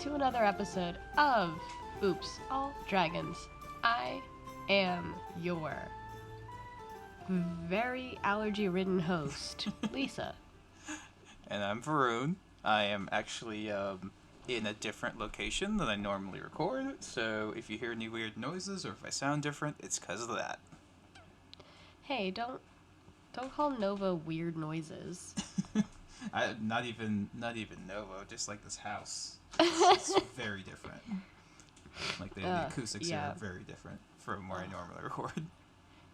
to another episode of Oops, All Dragons. I am your very allergy-ridden host, Lisa. And I'm Varun. I am actually in a different location than I normally record, so if you hear any weird noises or if I sound different, it's because of that. Hey, don't call Nova weird noises. Not even Novo, just like this house. It's very different. Like the acoustics here are very different from where I normally record.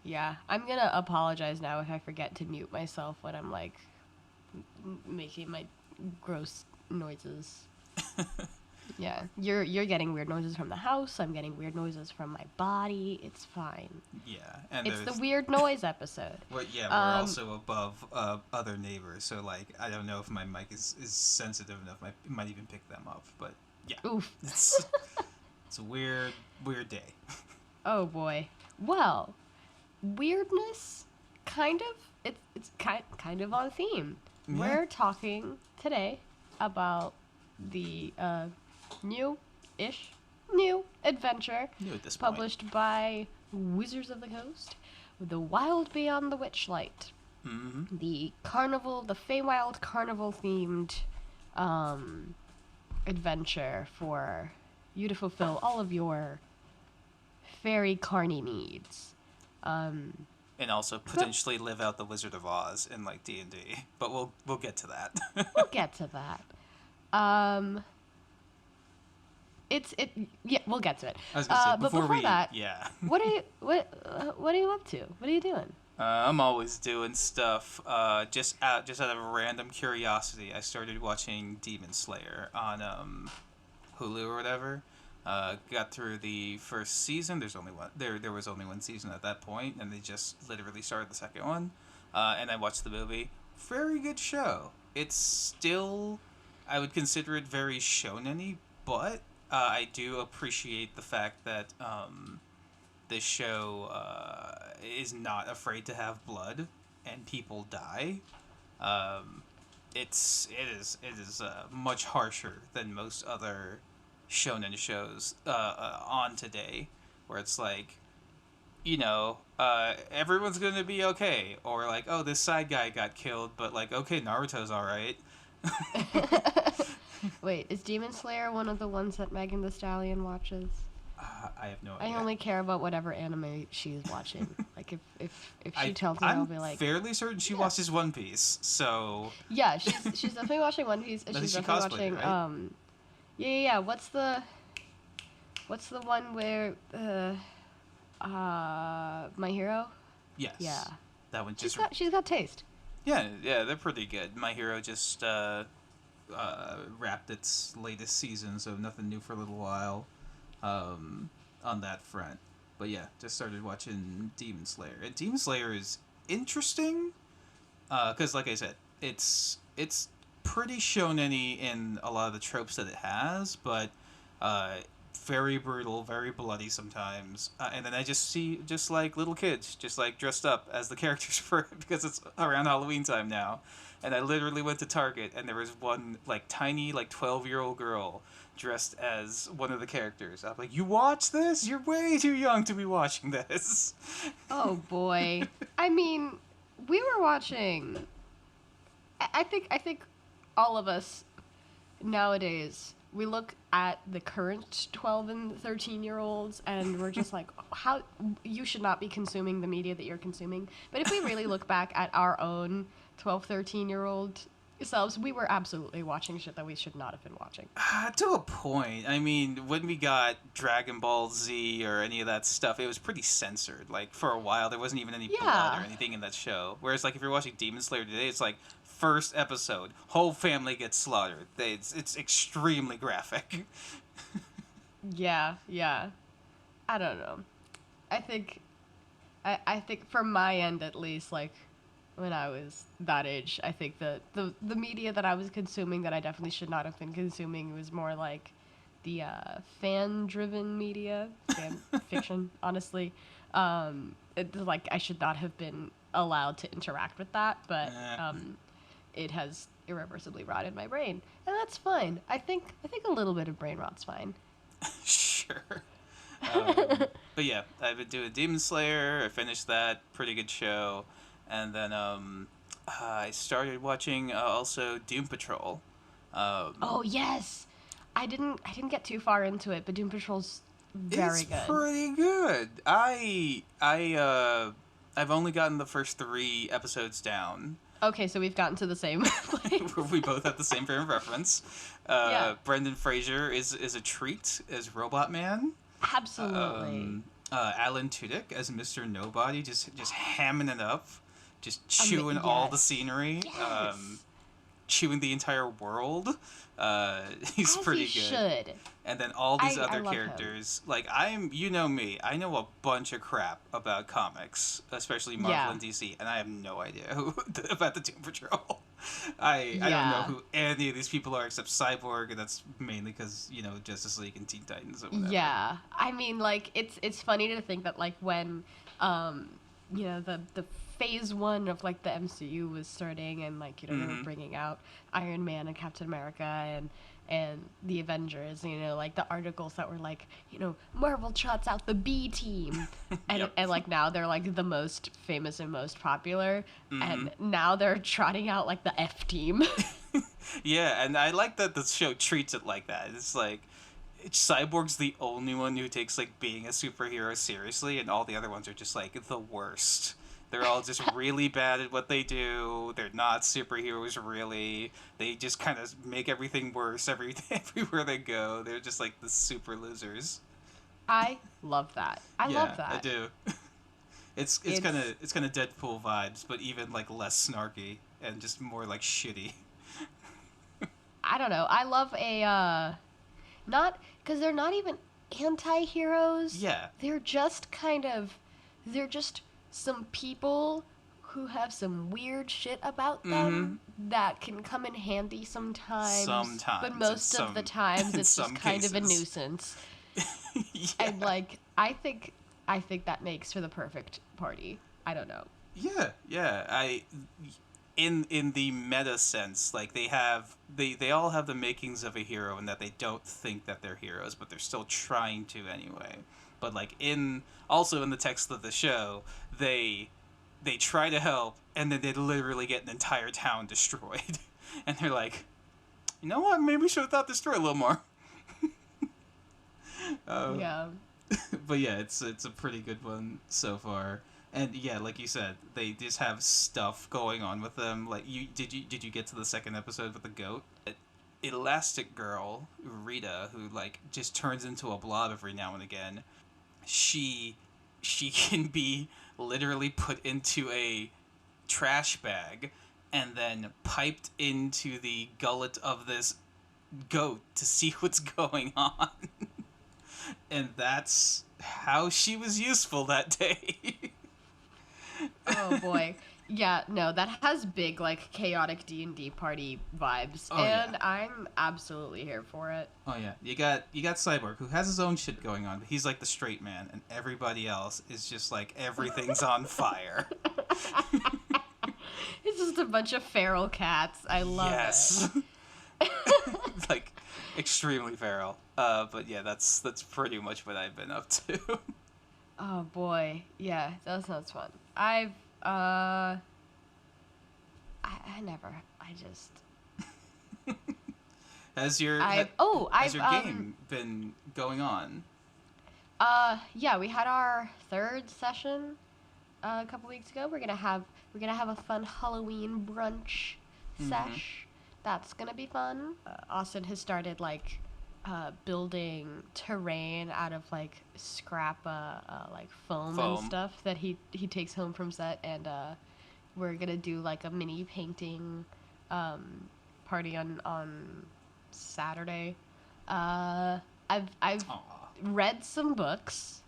Yeah, I'm gonna apologize now if I forget to mute myself when I'm like making my gross noises. Yeah, you're getting weird noises from the house. I'm getting weird noises from my body. It's fine. Yeah, and it's the weird noise episode. Well, yeah, we're also above other neighbors, so like I don't know if my mic is sensitive enough. It might even pick them up, but yeah. Oof. It's a weird day. Oh boy. Well, weirdness, kind of. It's kind of on theme. Yeah. We're talking today about the new adventure published by Wizards of the Coast, the Wild Beyond the Witchlight. Mm-hmm. The Feywild Carnival themed adventure for you to fulfill all of your fairy carny needs. And also potentially live out the Wizard of Oz in like D&D, but we'll get to that. We'll get to that. We'll get to it. I was gonna say, but before that, yeah. what are you up to? What are you doing? I'm always doing stuff. Just out of random curiosity, I started watching Demon Slayer on Hulu or whatever. Got through the first season. There's only one. There was only one season at that point, and they just literally started the second one. And I watched the movie. Very good show. It's still, I would consider it very shonen-y, but I do appreciate the fact that this show is not afraid to have blood and people die. It is much harsher than most other shonen shows on today, where it's like, everyone's gonna be okay, or like, oh, this side guy got killed, but like, okay, Naruto's all right. Wait, is Demon Slayer one of the ones that Megan Thee Stallion watches? I have no idea. I only care about whatever anime she's watching. Like if she tells me, I'll be like. I'm fairly certain she watches One Piece. So. Yeah, she's definitely watching One Piece. And she's definitely watching. Right? Yeah. What's the one where My Hero? Yes. Yeah. That one just. She's got taste. Yeah, they're pretty good. My Hero just wrapped its latest season, so nothing new for a little while on that front. But yeah, just started watching Demon Slayer. And Demon Slayer is interesting because, like I said, it's pretty shonen-y in a lot of the tropes that it has, but very brutal, very bloody sometimes. And then I just see just like little kids just like dressed up as the characters for because it's around Halloween time now. And I literally went to Target, and there was one, like, tiny, like, 12-year-old girl dressed as one of the characters. I'm like, you watch this? You're way too young to be watching this. Oh, boy. I mean, we were watching... I think all of us nowadays, we look at the current 12 and 13-year-olds, and we're just like, how... You should not be consuming the media that you're consuming. But if we really look back at our own 12, 13-year-old selves, we were absolutely watching shit that we should not have been watching. To a point. I mean, when we got Dragon Ball Z or any of that stuff, it was pretty censored. Like, for a while, there wasn't even any blood or anything in that show. Whereas, like, if you're watching Demon Slayer today, it's like, first episode, whole family gets slaughtered. It's extremely graphic. Yeah. I don't know. I think from my end, at least, like, when I was that age, I think the media that I was consuming that I definitely should not have been consuming was more like the fan-driven media, fan fiction, honestly. Like, I should not have been allowed to interact with that, but it has irreversibly rotted my brain, and that's fine. I think a little bit of brain rot's fine. Sure. But yeah, I've been doing Demon Slayer. I finished that. Pretty good show. And then I started watching also Doom Patrol. Oh yes, I didn't get too far into it, but Doom Patrol's very good. It's pretty good. I've only gotten the first 3 episodes down. Okay, so we've gotten to the same place. We both have the same frame of reference. Yeah. Brendan Fraser is a treat as Robot Man. Absolutely. Alan Tudyk as Mr. Nobody, just hamming it up, just chewing all the scenery, Yes. chewing the entire world. He's As pretty he good. should. And then all these I other love characters, like you know me, I know a bunch of crap about comics, especially Marvel and DC, and I have no idea about the Doom Patrol. I don't know who any of these people are except Cyborg, and that's mainly because, Justice League and Teen Titans or whatever. Yeah, I mean, like, it's funny to think that, like, when, the phase 1 of, like, the MCU was starting, and, like, they were bringing out Iron Man and Captain America and the Avengers, like, the articles that were, like, Marvel trots out the B team, and, Yep. and, like, now they're, like, the most famous and most popular, and now they're trotting out, like, the F team. Yeah, and I like that the show treats it like that. It's like, Cyborg's the only one who takes, like, being a superhero seriously, and all the other ones are just, like, the worst. They're all just really bad at what they do. They're not superheroes, really. They just kind of make everything worse everywhere they go. They're just, like, the super losers. I love that. I love that. I do. It's kind of Deadpool vibes, but even, like, less snarky and just more, like, shitty. I don't know. I love not, because they're not even anti-heroes. Yeah. They're just some people who have some weird shit about them that can come in handy sometimes. But most of the times it's just kind of a nuisance. Yeah. And, like, I think that makes for the perfect party. I don't know. Yeah. In the meta sense, like, they all have the makings of a hero in that they don't think that they're heroes, but they're still trying to anyway. But, like, also in the text of the show, they try to help, and then they literally get an entire town destroyed. And they're like, you know what, maybe we should have thought this through a little more. Yeah. But yeah, it's a pretty good one so far. And yeah, like you said, they just have stuff going on with them. Like, did you get to the second episode with the goat? Elastic Girl, Rita, who, like, just turns into a blob every now and again. She can be literally put into a trash bag and then piped into the gullet of this goat to see what's going on. And that's how she was useful that day. Oh boy. Yeah, no, that has big, like, chaotic D&D party vibes, and yeah. I'm absolutely here for it. Oh yeah, you got Cyborg, who has his own shit going on, but he's like the straight man, and everybody else is just like everything's on fire. It's just a bunch of feral cats. I love it. Like, extremely feral. But yeah, that's pretty much what I've been up to. Oh boy, yeah, that sounds fun. Has your game been going on? Yeah, we had our 3rd session a couple weeks ago. We're gonna have a fun Halloween brunch sesh. That's gonna be fun. Austin has started, like, building terrain out of, like, scrap like foam and stuff that he takes home from set, and we're gonna do, like, a mini painting party on Saturday. I've read some books,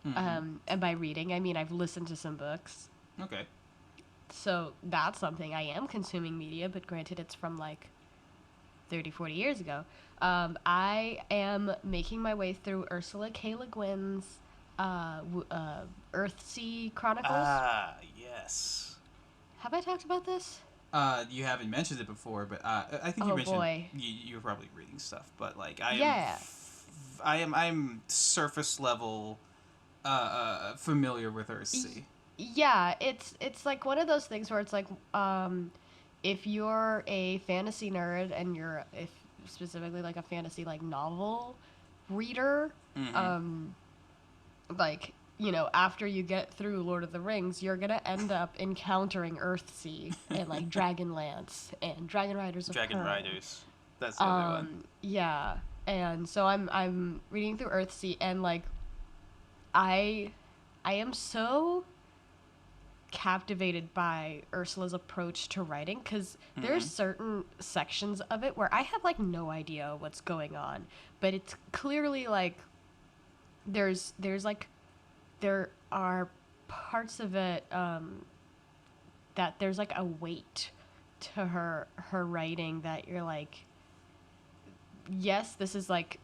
and by reading I mean I've listened to some books. Okay. So that's something. I am consuming media, but granted it's from, like, 30-40 years ago. I am making my way through Ursula K. Le Guin's Earthsea Chronicles. Ah, yes. Have I talked about this? You haven't mentioned it before, but I think you Oh mentioned boy. you were probably reading stuff, but like Yeah. I'm surface level familiar with Earthsea. Yeah, it's like one of those things where it's like if you're a fantasy nerd and you're if specifically like a fantasy like novel reader, Mm-hmm. um like after you get through Lord of the Rings, you're gonna end up encountering Earthsea and like Dragonlance and Dragon Riders of Dragon Pearl. Riders. That's the other one. Yeah, and so I'm reading through Earthsea and like I I am so captivated by Ursula's approach to writing because there's certain sections of it where I have like no idea what's going on, but it's clearly like there's like there are parts of it that there's like a weight to her writing that you're like, yes, this is like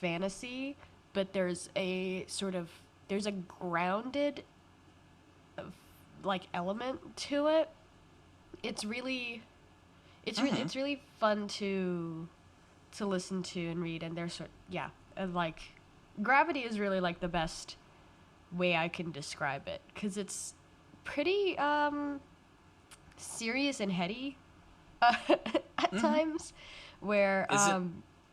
fantasy, but there's a grounded like element to it. It's really it's really fun to listen to and read, and and like Gravity is really like the best way I can describe it because it's pretty serious and heady at times where Is it?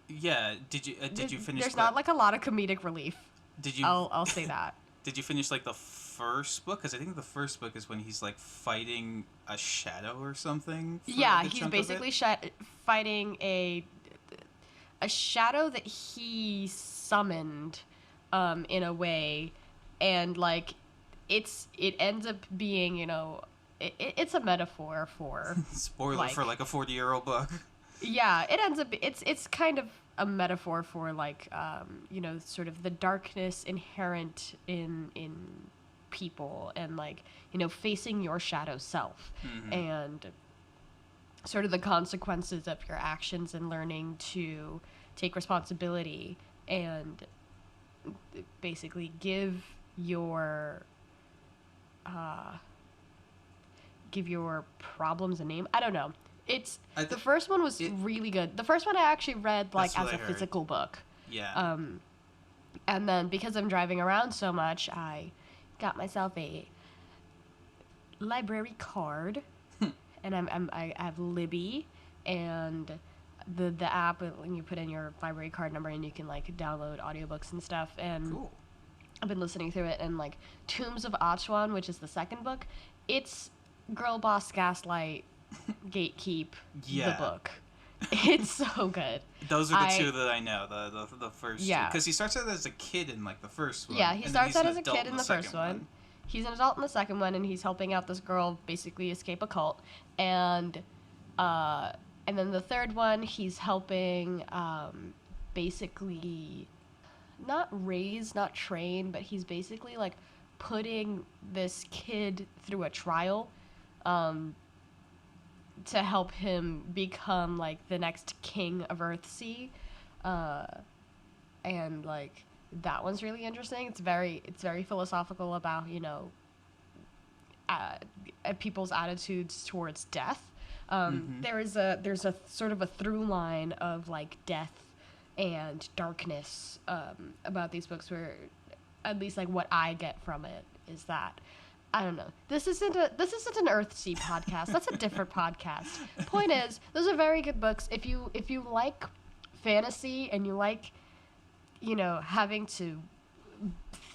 Yeah. Did you finish? there's not like a lot of comedic relief. Did you? I'll say that. Did you finish like the first book? Because I think the first book is when he's like fighting a shadow or something. For Yeah, like, a he's chunk of it? basically fighting a shadow that he summoned in a way, and like it ends up being it's a metaphor for Spoiler like, for like a 40-year-old book. yeah, it ends up it's kind of a metaphor for like sort of the darkness inherent in people and like facing your shadow self and sort of the consequences of your actions and learning to take responsibility and basically give your problems a name. I don't know. The first one was really good. The first one I actually read like as a physical book. Yeah. And then because I'm driving around so much, I got myself a library card, and I have Libby, and the app when you put in your library card number and you can like download audiobooks and stuff. And Cool. I've been listening through it, and like Tombs of Achuan, which is the second book, it's Girl Boss Gaslight Gatekeep the book. It's so good. Those are the two that I know. The first two. Yeah. Because he starts out as a kid in like the first one. Yeah, he starts out as a adult kid in the first one. He's an adult in the second one, and he's helping out this girl basically escape a cult. And then the third one, he's helping basically not raise, not train, but he's basically like putting this kid through a trial to help him become like the next king of Earthsea. And like that one's really interesting. It's very philosophical about people's attitudes towards death. There's a sort of a through line of like death and darkness about these books, where at least like what I get from it is that I don't know. This isn't an Earthsea podcast. That's a different podcast. Point is, those are very good books. If you like fantasy and you like having to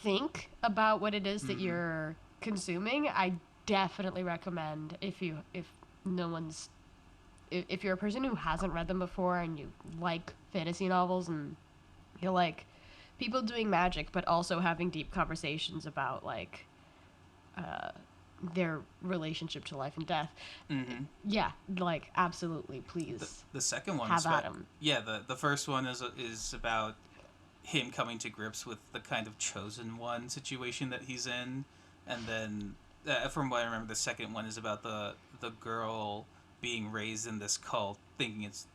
think about what it is that you're consuming, I definitely recommend if you're a person who hasn't read them before and you like fantasy novels and you like people doing magic but also having deep conversations about like their relationship to life and death. Yeah, like absolutely, please. The second one have at 'em. Yeah, the first one is about him coming to grips with the kind of chosen one situation that he's in, and then from what I remember, the second one is about the girl being raised in this cult, thinking it's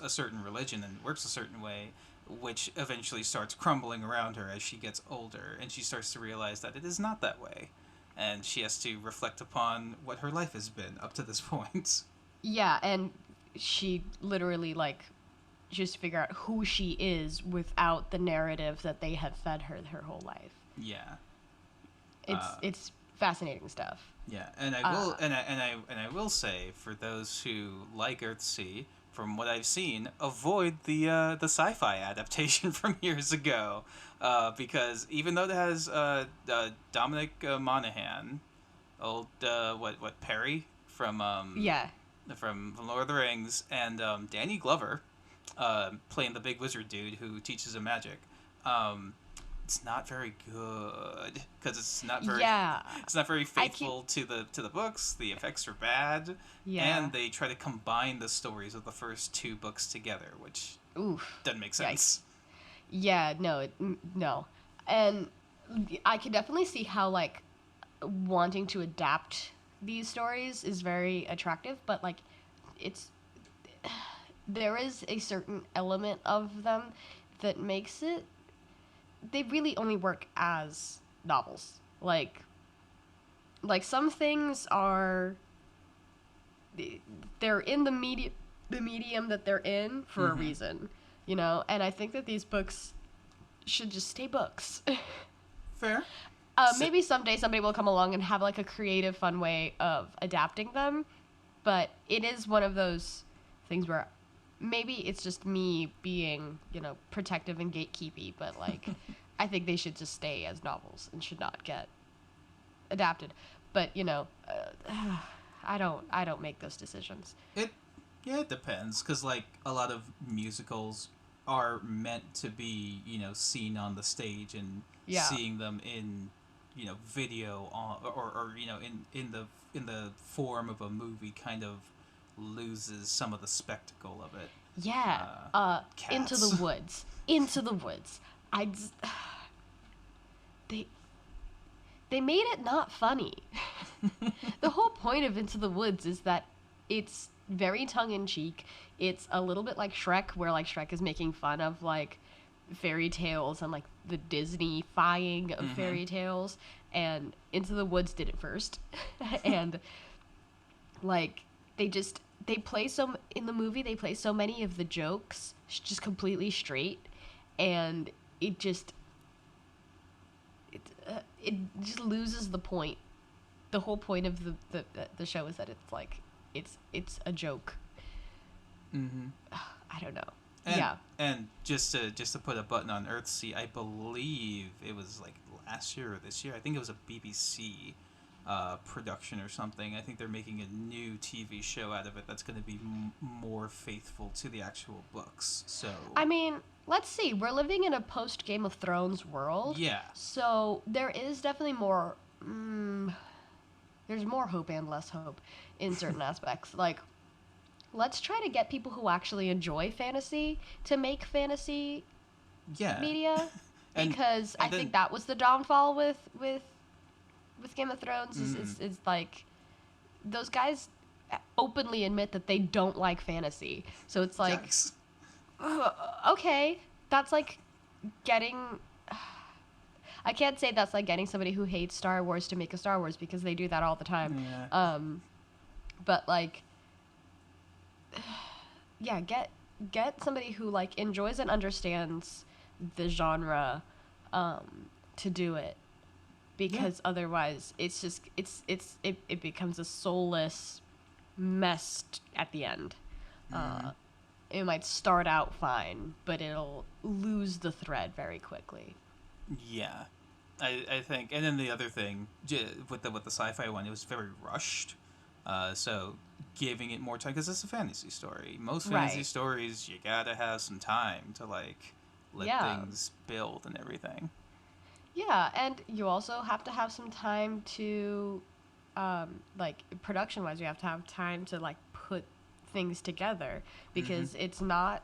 a certain religion and works a certain way, which eventually starts crumbling around her as she gets older, and she starts to realize that it is not that way, and she has to reflect upon what her life has been up to this point. Yeah, and she literally, like, just figure out who she is without the narrative that they have fed her whole life. Yeah. It's fascinating stuff. Yeah, and I will I will say, for those who like Earthsea, from what I've seen, avoid the sci-fi adaptation from years ago, because even though it has Dominic Monaghan, old what Perry Yeah. from Lord of the Rings, and Danny Glover, playing the big wizard dude who teaches him magic. It's not very good because it's not very it's not very faithful to the books. The effects are bad, and they try to combine the stories of the first two books together, which doesn't make sense. Yeah, no, and I can definitely see how, like, wanting to adapt these stories is very attractive, but, like, there is a certain element of them that makes it, they really only work as novels. Like some things are, they're in the medium that they're in for a reason, you know? And I think that these books should just stay books. Fair. Maybe someday somebody will come along and have, like, a creative, fun way of adapting them, but it is one of those things where maybe it's just me being, you know, protective and gatekeepy, but, like, I think they should just stay as novels and should not get adapted. But, you know, I don't make those decisions. It depends, because, like, a lot of musicals are meant to be, you know, seen on the stage, and seeing them in, you know, video or you know, in the form of a movie kind of loses some of the spectacle of it. Yeah. Into the Woods. They made it not funny. The whole point of Into the Woods is that it's very tongue-in-cheek. It's a little bit like Shrek, where, like, Shrek is making fun of, like, fairy tales and, like, the Disney-fying of fairy tales, and Into the Woods did it first. And, like, they play in the movie, they play so many of the jokes just completely straight, and it just loses the point. The whole point of the show is that it's, like, it's a joke. I don't know. And just to put a button on Earthsea, I believe it was, like, last year or this year. I think it was a BBC production or something. I think they're making a new TV show out of it that's going to be more faithful to the actual books. So I mean, let's see. We're living in a post Game of Thrones world. Yeah. So there is definitely more. There's more hope and less hope in certain aspects. Like, let's try to get people who actually enjoy fantasy to make fantasy media, because I think that was the downfall with Game of Thrones. Is like, those guys openly admit that they don't like fantasy. So it's like, okay, that's like getting... I can't say that's like getting somebody who hates Star Wars to make a Star Wars, because they do that all the time. Yeah. But, like, yeah, get somebody who, like, enjoys and understands the genre to do it, because otherwise it's just it becomes a soulless mess at the end. It might start out fine, but it'll lose the thread very quickly. Yeah, I think, and then the other thing with the sci-fi one, it was very rushed. So giving it more time, because it's a fantasy story. Most fantasy stories, you gotta have some time to, like, let things build and everything. Yeah, and you also have to have some time to, like, production-wise, you have to have time to, like, put things together, because it's not,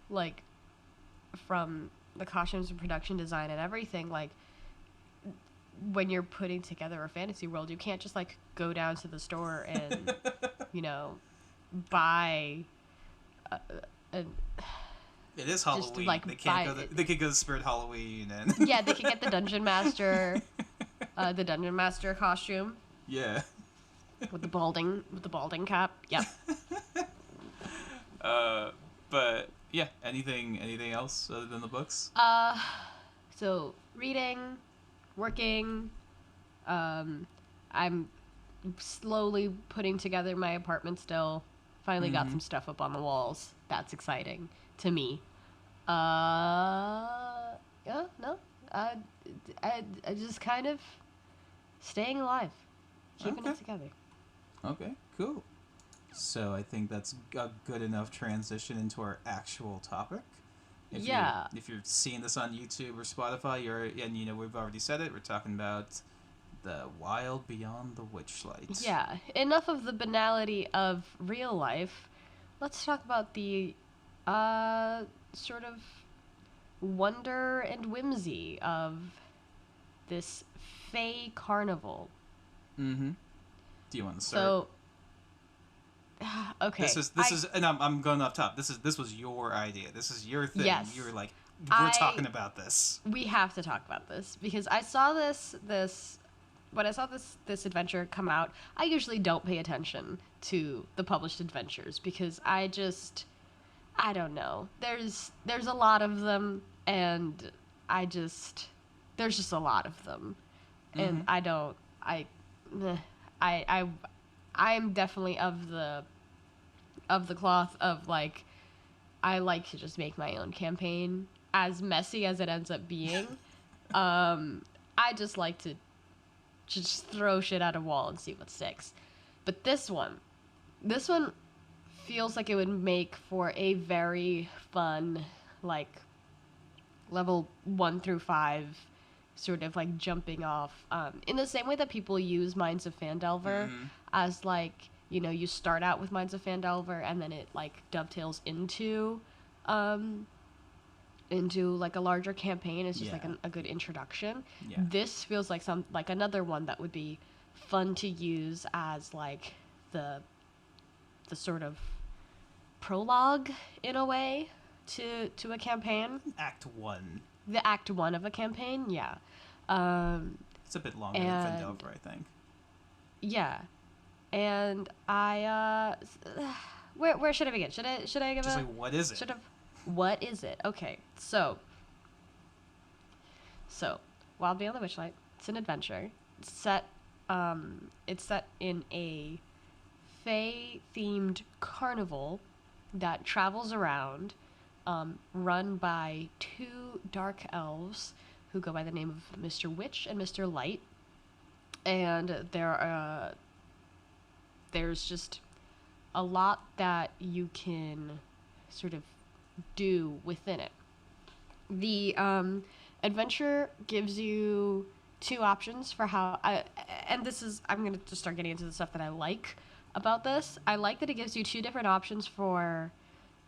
like, from the costumes and production design and everything, like, when you're putting together a fantasy world, you can't just, like, go down to the store and, you know, buy it is Halloween. Just, like, they could go to Spirit Halloween and yeah, they could get the Dungeon Master costume. Yeah. with the balding cap. Yep. But yeah, anything else other than the books? So reading, working. I'm slowly putting together my apartment still. Finally got some stuff up on the walls. That's exciting to me. Yeah, no. I just kind of staying alive, keeping it together. Okay, cool. So I think that's a good enough transition into our actual topic. If you're seeing this on YouTube or Spotify, we've already said it. We're talking about the Wild Beyond the Witchlight. Yeah. Enough of the banality of real life. Let's talk about the sort of wonder and whimsy of this Fey carnival. Mm-hmm. Do you want to start? So, okay. This is, and I'm going off top. This was your idea. This is your thing. Yes. You were like, we're talking about this. We have to talk about this because I saw when I saw this adventure come out. I usually don't pay attention to the published adventures because I don't know. There's a lot of them, and there's just a lot of them, and I'm definitely of the cloth of like, I like to just make my own campaign, as messy as it ends up being. I just like to just throw shit at a wall and see what sticks. But this one feels like it would make for a very fun, like, level 1 through 5 sort of like jumping off, in the same way that people use Minds of Phandelver as like, you start out with Minds of Phandelver and then it like dovetails into like a larger campaign. It's just like a good introduction. This feels like another one that would be fun to use as like the sort of prologue in a way to a campaign. Act 1. The Act 1 of a campaign, yeah. It's a bit longer than Phandelver, I think. Yeah. And I where should I begin? Should I give just like, what is it? What is it? Okay. So Wild Beyond the Witchlight. It's an adventure. It's set in a Fae-themed carnival that travels around, run by 2 dark elves who go by the name of Mr. Witch and Mr. Light. And there's just a lot that you can sort of do within it. The adventure gives you 2 options for how I'm going to just start getting into the stuff that I like about this. I like that it gives you 2 different options for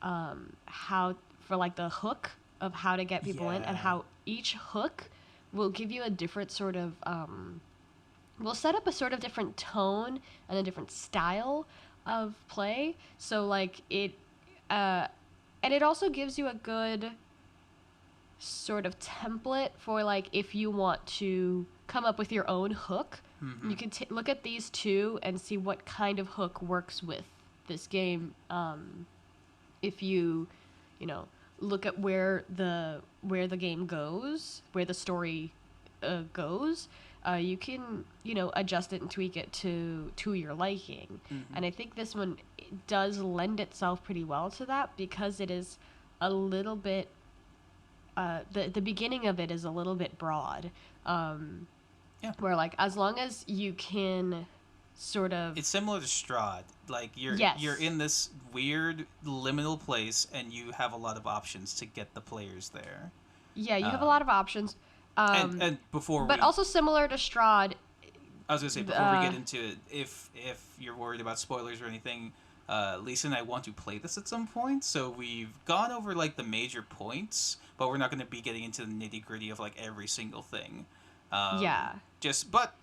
like the hook of how to get people in, and how each hook will give you a different sort of will set up a sort of different tone and a different style of play. So like it and it also gives you a good sort of template for like if you want to come up with your own hook. You can look at these 2 and see what kind of hook works with this game. If you look at where the game goes, where the story goes, you can adjust it and tweak it to your liking. And I think this one does lend itself pretty well to that, because it is a little bit the beginning of it is a little bit broad, where like as long as you can sort of, it's similar to Strahd. Like you're in this weird liminal place and you have a lot of options to get the players there. You have a lot of options. And also similar to Strahd. I was gonna say, before we get into it, if you're worried about spoilers or anything, Lisa and I want to play this at some point, so we've gone over like the major points, but we're not going to be getting into the nitty gritty of like every single thing. But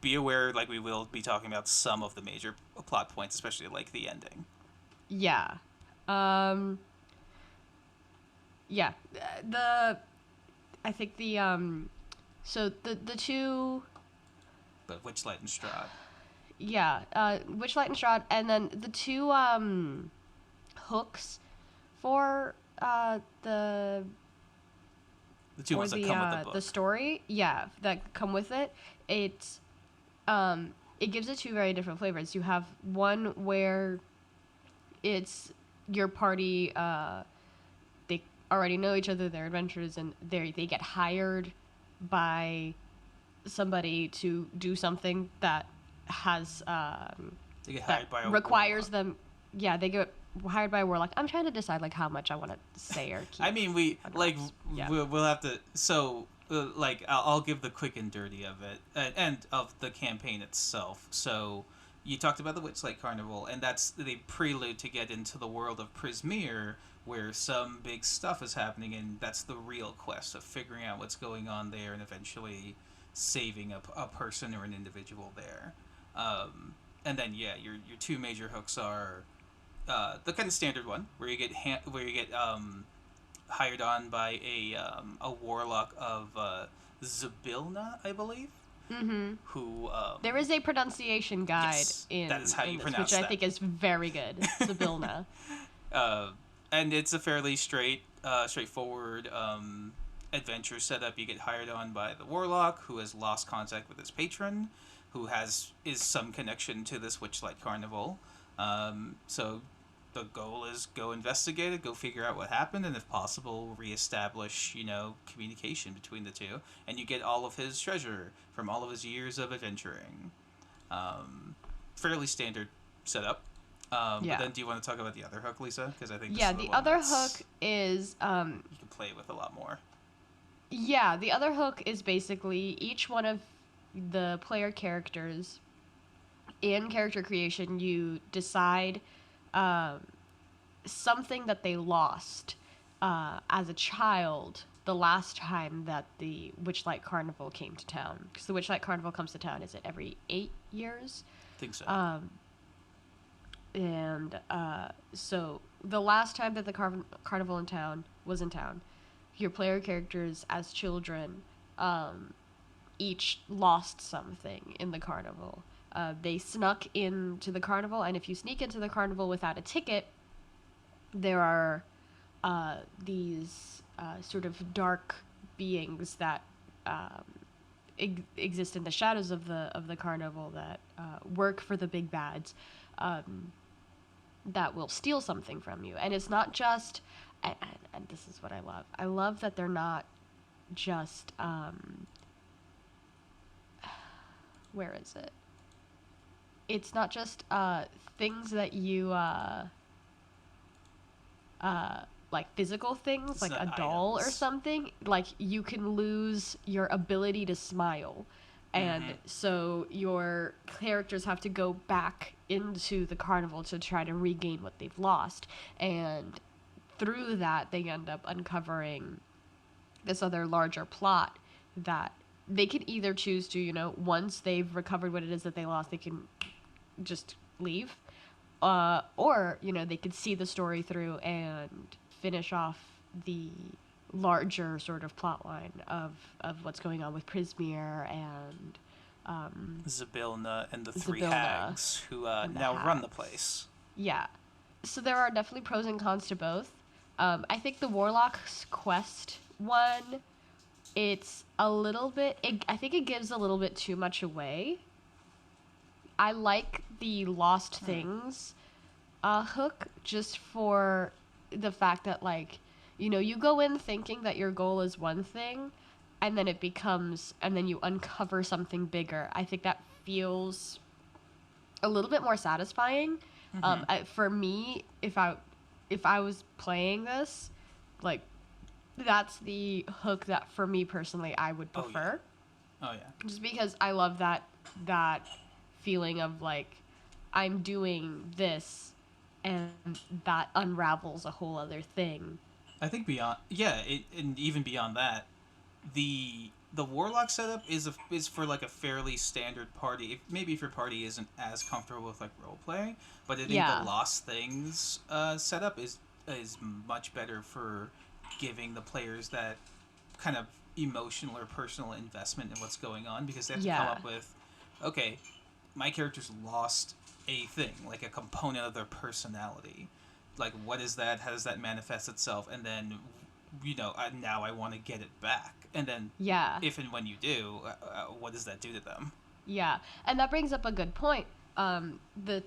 be aware, like we will be talking about some of the major plot points, especially like the ending. I think the 2. But Witchlight and Strahd. Yeah, Witchlight and Strahd, and then the two hooks for the two ones that come with the book. the story, yeah, that come with it. It gives it two very different flavors. You have one where it's your party, they already know each other, their adventures, and they get hired by somebody to do something that has they get hired by a requires warlock. them. Yeah, they get hired by a warlock. I'm trying to decide like how much I want to say or keep. I mean, we'll have to. So I'll give the quick and dirty of it and of the campaign itself. So you talked about the Witchlight Carnival, and that's the prelude to get into the world of Prismeer, where some big stuff is happening, and that's the real quest of figuring out what's going on there and eventually saving a person or an individual there. And then your two major hooks are the kind of standard one where you get hired on by a warlock of Zabilna, I believe. Mm-hmm. Who there is a pronunciation guide in that is how you pronounce which I think is very good. Zabilna. And it's a fairly straightforward adventure setup. You get hired on by the warlock who has lost contact with his patron, who is some connection to this Witchlight Carnival. So the goal is go investigate it, go figure out what happened, and if possible, reestablish, communication between the two. And you get all of his treasure from all of his years of adventuring. Fairly standard setup. But then do you want to talk about the other hook, Lisa? Because I think the other hook is... you can play with a lot more. Yeah, the other hook is basically each one of the player characters in character creation, you decide something that they lost as a child the last time that the Witchlight Carnival came to town. Because the Witchlight Carnival comes to town, is it every 8 years? I think so. So the last time that the carnival was in town, your player characters as children each lost something in the carnival. They snuck into the carnival, and if you sneak into the carnival without a ticket, there are these sort of dark beings that exist in the shadows of the carnival that work for the big bads, that will steal something from you. And it's not just, and this is what I love. I love that they're not just, where is it? It's not just things that you, like physical things, it's like a doll or something. Like, you can lose your ability to smile. And so your characters have to go back into the carnival to try to regain what they've lost. And through that, they end up uncovering this other larger plot that they can either choose to, once they've recovered what it is that they lost, they can just leave. Or, they could see the story through and finish off the larger sort of plot line of what's going on with Prismeer and Zabilna and the three hags who now run the place. Yeah. So there are definitely pros and cons to both. I think the Warlock's Quest one, it's a little bit... I think it gives a little bit too much away. I like the Lost Things hook just for the fact that, you go in thinking that your goal is one thing, and then and then you uncover something bigger. I think that feels a little bit more satisfying. For me, if I was playing this, that's the hook that for me personally I would prefer. Oh yeah. Just because I love that feeling of I'm doing this and that unravels a whole other thing. I think and even beyond that, the warlock setup is for a fairly standard party. Maybe if your party isn't as comfortable with role play, but I think the Lost Things setup is much better for giving the players that kind of emotional or personal investment in what's going on, because they have to come up with, okay, my characters lost a thing, like a component of their personality. Like, what is that? How does that manifest itself? And then, now I want to get it back. And then, if and when you do, what does that do to them? Yeah, and that brings up a good point. The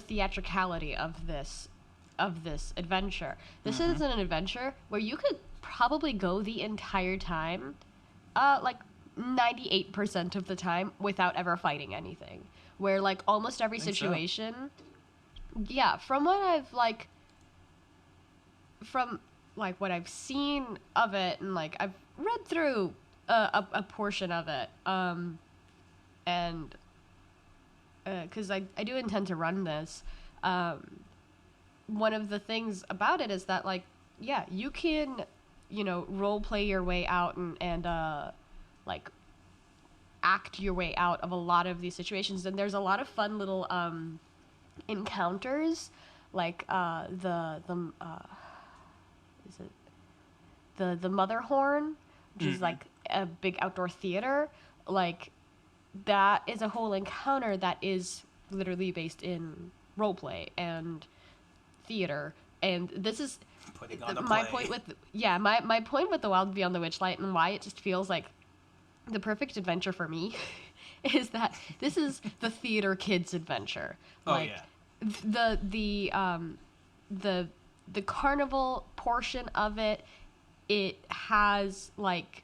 theatricality of this adventure. This is an adventure where you could probably go the entire time, like 98% of the time, without ever fighting anything. Where like almost every situation, from what I've what I've seen of it, and like I've read through a portion of it, and because I do intend to run this, one of the things about it is that like you can role play your way out and like act your way out of a lot of these situations, and there's a lot of fun little encounters, like the Mother Horn, which is like a big outdoor theater. Like that is a whole encounter that is literally based in roleplay and theater, and this is putting on a my play. point with my point with the Wild Beyond the Witchlight, and why it just feels like the perfect adventure for me is that this is the theater kids adventure. Like, the carnival portion of it has like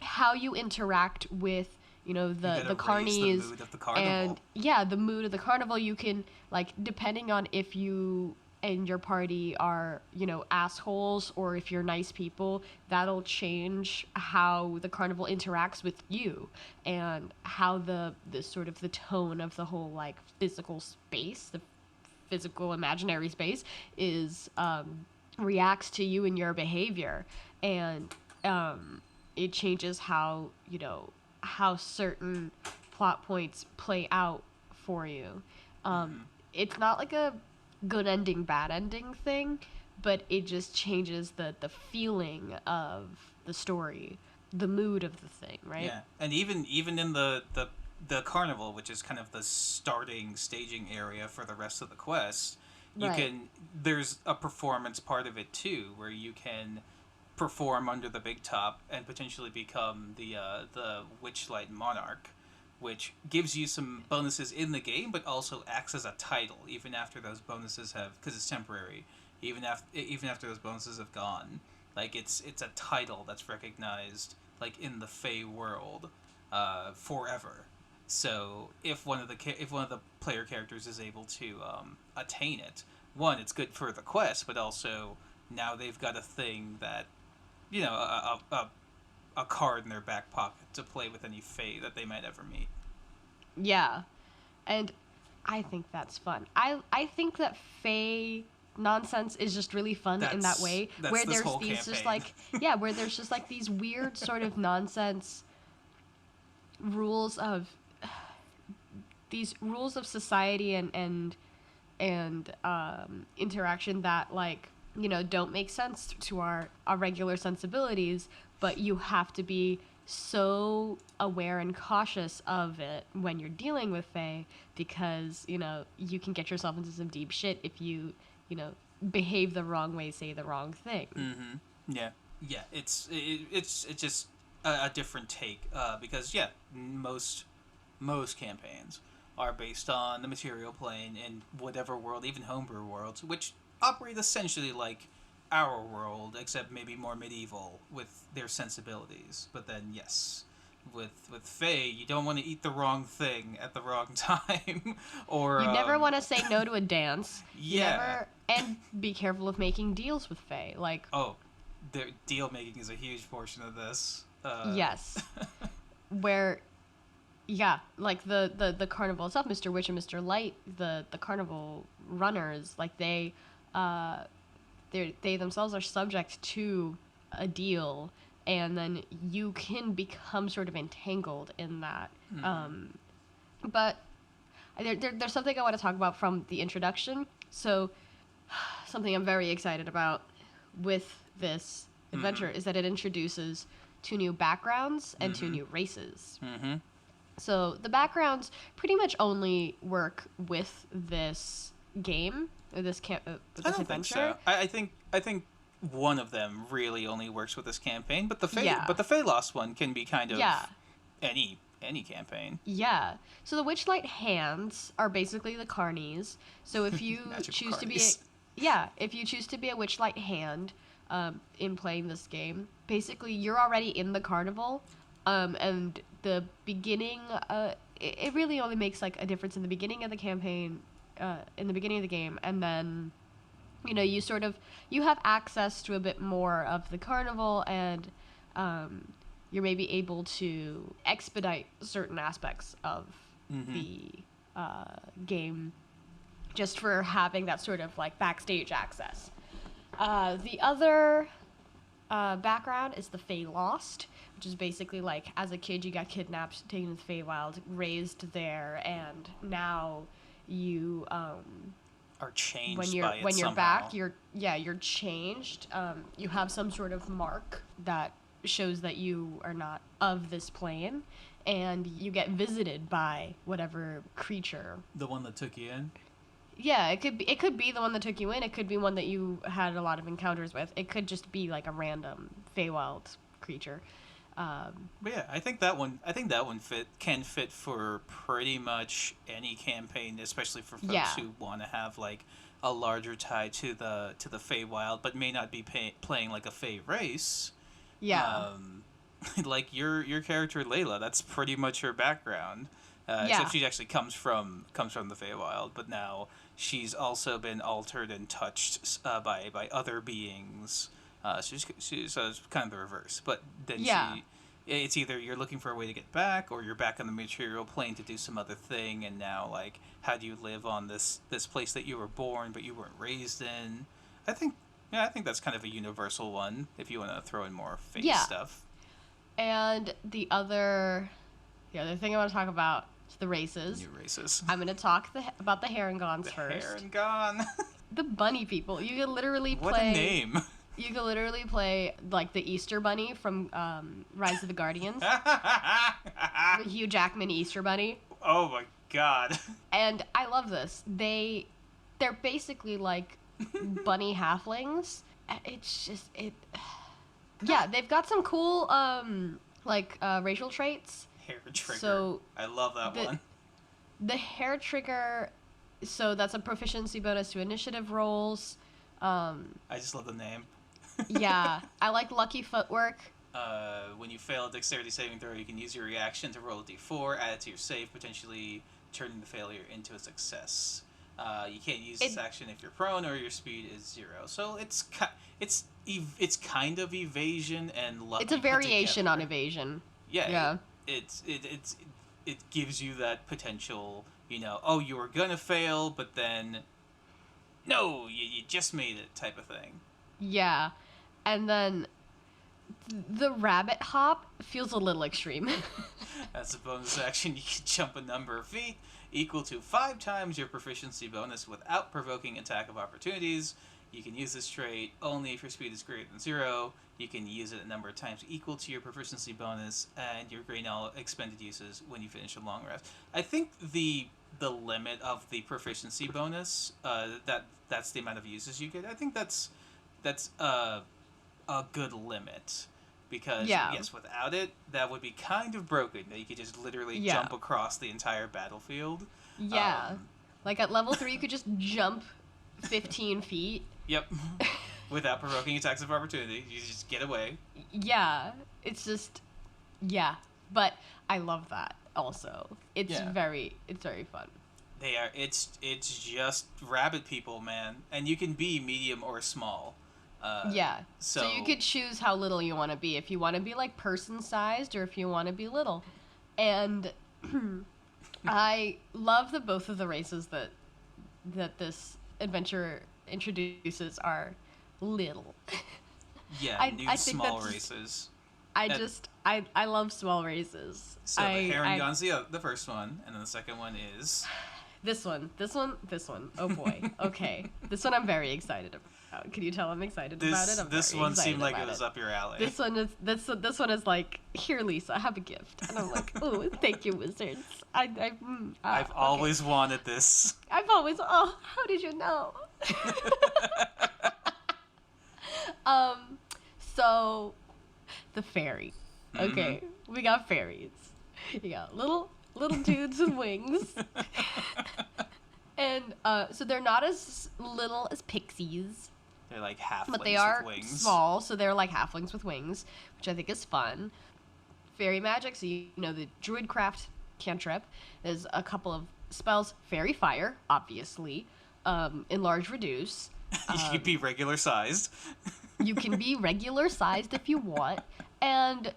how you interact with the carnies, the mood of the carnival. and the mood of the carnival. You can, like, depending on if you and your party are assholes or if you're nice people, that'll change how the carnival interacts with you, and how the sort of the tone of the whole like physical space, the physical imaginary space, is reacts to you and your behavior, and it changes how how certain plot points play out for you. It's not like a good ending, bad ending thing, but it just changes the feeling of the story, the mood of the thing, right? Yeah, and even in the carnival, which is kind of the staging area for the rest of the quest, there's a performance part of it too, where you can perform under the big top and potentially become the Witchlight Monarch, which gives you some bonuses in the game, but also acts as a title even after those bonuses have, because it's temporary. Even after those bonuses have gone, like it's a title that's recognized like in the Fey world, forever. So if one of the player characters is able to attain it, one, it's good for the quest, but also now they've got a thing that a card in their back pocket to play with any Fey that they might ever meet. Yeah, and I think that's fun. I think that Fey nonsense is just really fun in that way, where there's these campaign. just like where there's just like these weird sort of nonsense rules of society and interaction that like don't make sense to our regular sensibilities, but you have to be so aware and cautious of it when you're dealing with Fae, because you can get yourself into some deep shit if you behave the wrong way, say the wrong thing. Yeah it's just a different take, because most campaigns are based on the material plane in whatever world, even homebrew worlds, which operate essentially like our world, except maybe more medieval with their sensibilities. But then, yes, with Fae, you don't want to eat the wrong thing at the wrong time, or you never want to say no to a dance. Yeah, and be careful of making deals with Fae. Like, the deal making is a huge portion of this. Yes, where. Yeah, like the carnival itself, Mr. Witch and Mr. Light, the carnival runners, like they themselves are subject to a deal, and then you can become sort of entangled in that. But there's something I want to talk about from the introduction. So something I'm very excited about with this adventure is that it introduces 2 new backgrounds and 2 new races. So the backgrounds pretty much only work with this game, or this with I this don't think adventure. so. I think one of them really only works with this campaign, but the Yeah. Phalos one can be kind of Yeah. any campaign. Yeah. So the Witchlight hands are basically the carnies. So if you Magical choose to be carnies. if you choose to be a Witchlight hand in playing this game, basically you're already in the carnival, and the beginning it really only makes like a difference in the beginning of the campaign, in the beginning of the game, and then you have access to a bit more of the carnival, and you're maybe able to expedite certain aspects of the game just for having that sort of like backstage access. The other background is the Fey Lost, which is basically like as a kid you got kidnapped, taken to the Feywild, raised there, and now you Are changed when you're by it when you're somehow. back, you're changed. You have some sort of mark that shows that you are not of this plane, and you get visited by whatever creature. The one that took you in. Yeah, it could be the one that took you in. It could be one that you had a lot of encounters with. It could just be like a random Feywild creature. But yeah, I think that one can fit for pretty much any campaign, especially for folks who want to have like a larger tie to the Feywild, but may not be playing like a Fey race. Yeah. Like your character Layla, that's pretty much her background. Except she actually comes from the Feywild, but now she's also been altered and touched by other beings. She's it's kind of the reverse. But then it's either you're looking for a way to get back, or you're back on the material plane to do some other thing, and now like how do you live on this place that you were born but you weren't raised in? I think that's kind of a universal one if you want to throw in more Fey stuff. And the other thing I want to talk about is the races. New races. I'm going to talk about the Herringons first. Herringon. The bunny people. You could literally play... What a name. You could literally play, like, the Easter Bunny from Rise of the Guardians. The Hugh Jackman Easter Bunny. Oh my god. And I love this. They're basically, like, bunny halflings. It's just... Yeah, they've got some cool, racial traits. Hair trigger. So I love that one. The hair trigger, so that's a proficiency bonus to initiative rolls. I just love the name. Yeah, I like lucky footwork. When you fail a dexterity saving throw, you can use your reaction to roll a d4, add it to your save, potentially turning the failure into a success. You can't use this action if you're prone or your speed is 0. So it's kind of evasion and luck. It's a variation on evasion. Yeah. It gives you that potential, you were gonna fail, but then no, you just made it type of thing. Yeah. And then the rabbit hop feels a little extreme. As a bonus action, you can jump a number of feet equal to 5 times your proficiency bonus without provoking attack of opportunities. You can use this trait only if your speed is greater than 0. You can use it a number of times equal to your proficiency bonus, and your gain all expended uses when you finish a long rest. I think the limit of the proficiency bonus, that's the amount of uses you get. I think that's a good limit. Because, yes, without it, that would be kind of broken. That you could just literally jump across the entire battlefield. Yeah. Like at level 3, you could just jump 15 feet. Yep. Without provoking attacks of opportunity. You just get away. Yeah. It's just... Yeah. But I love that also. It's very fun. They are... It's just rabbit people, man. And you can be medium or small. So you could choose how little you want to be. If you want to be like person-sized or if you want to be little. And I love that both of the races that this adventure introduces are little. Yeah, new small races. I love small races. So the Herringon's the first one, and then the second one is... This one. Oh boy. Okay. This one I'm very excited about. Can you tell I'm excited about it? I'm this very one excited seemed like about it was up your alley. This one is like, here, Lisa, have a gift, and I'm like, oh, thank you, Wizards. I've always wanted this. Oh, how did you know? So the fairy. Okay, we got fairies. You got little dudes with wings. And so they're not as little as pixies. They're like halflings but they are with wings. small, so they're like halflings with wings, which I think is fun. Fairy magic, so you know the druidcraft cantrip. There's a couple of spells. Fairy fire, obviously. Enlarge, reduce. You could be regular sized. You can be regular sized if you want, and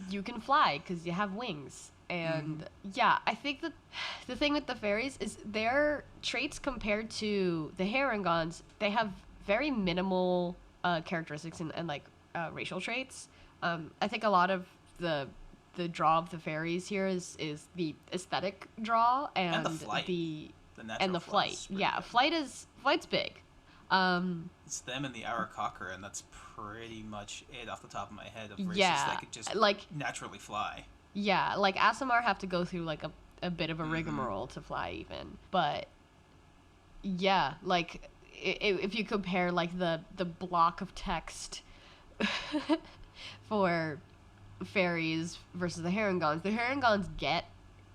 you can fly because you have wings. And yeah, I think that the thing with the fairies is their traits compared to the Herringons, they have very minimal characteristics and like racial traits. I think a lot of the draw of the fairies here is the aesthetic draw and the flight. The flight. Yeah, good. Flight's big. It's them and the Aarakocra, and that's pretty much it off the top of my head of races that could just naturally fly. Yeah, like Aasimar have to go through like a bit of a rigmarole to fly even. But yeah, like if you compare like the block of text for fairies versus the Herringons get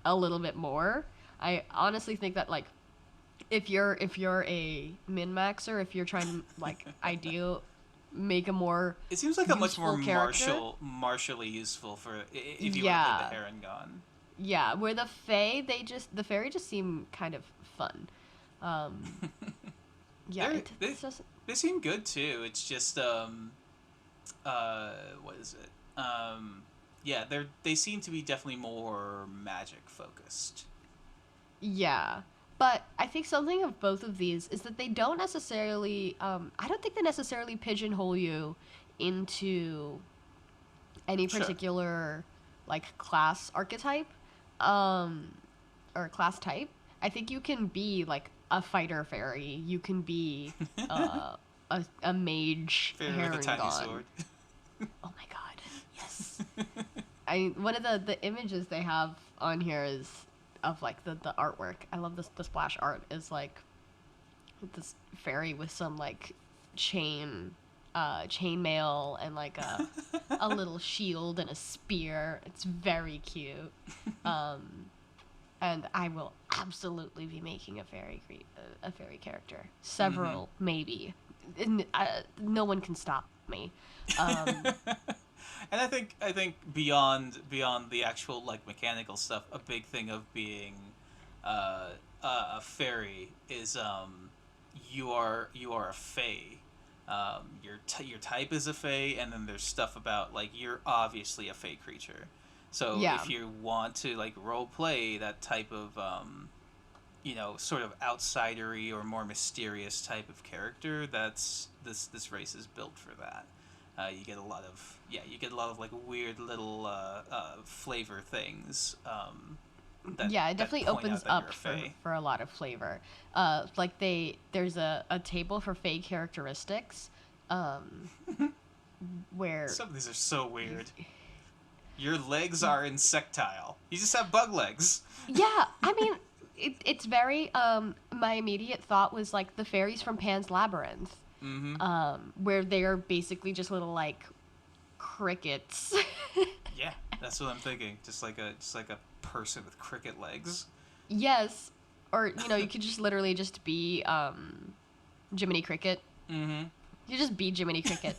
a little bit more. I honestly think that like if you're a min-maxer, if you're trying to like make a more it seems like a much more character. martially useful for if you want to play the Herringon. Yeah, where the fairy just seem kind of fun. Yeah, they seem good too. It's just what is it? Yeah, they seem to be definitely more magic focused. Yeah. But I think something of both of these is that they don't necessarily, I don't think they necessarily pigeonhole you into any particular, like, class archetype, or class type. I think you can be, like, a fighter fairy. You can be a mage fairy with a tiny sword. Oh my god, yes. One of the images they have on here is of like the artwork. I love the splash art is like this fairy with some like chainmail and like a little shield and a spear. It's very cute. And I will absolutely be making a fairy character. Several, maybe. No one can stop me. And I think beyond the actual like mechanical stuff, a big thing of being a fairy is you are a fae. Your type is a fae, and then there's stuff about like you're obviously a fae creature. So if you want to like role play that type of sort of outsidery or more mysterious type of character, that's this race is built for that. You get a lot of like weird little flavor things. It definitely opens up for a lot of flavor. Like there's a table for fae characteristics, where some of these are so weird. Your legs are insectile. You just have bug legs. Yeah, I mean, it's very. My immediate thought was like the fairies from Pan's Labyrinth. Mm-hmm. Where they are basically just little like crickets. Yeah, that's what I'm thinking. Just like a person with cricket legs. Yes, or you could just literally just be Jiminy Cricket. Mm-hmm. You just be Jiminy Cricket.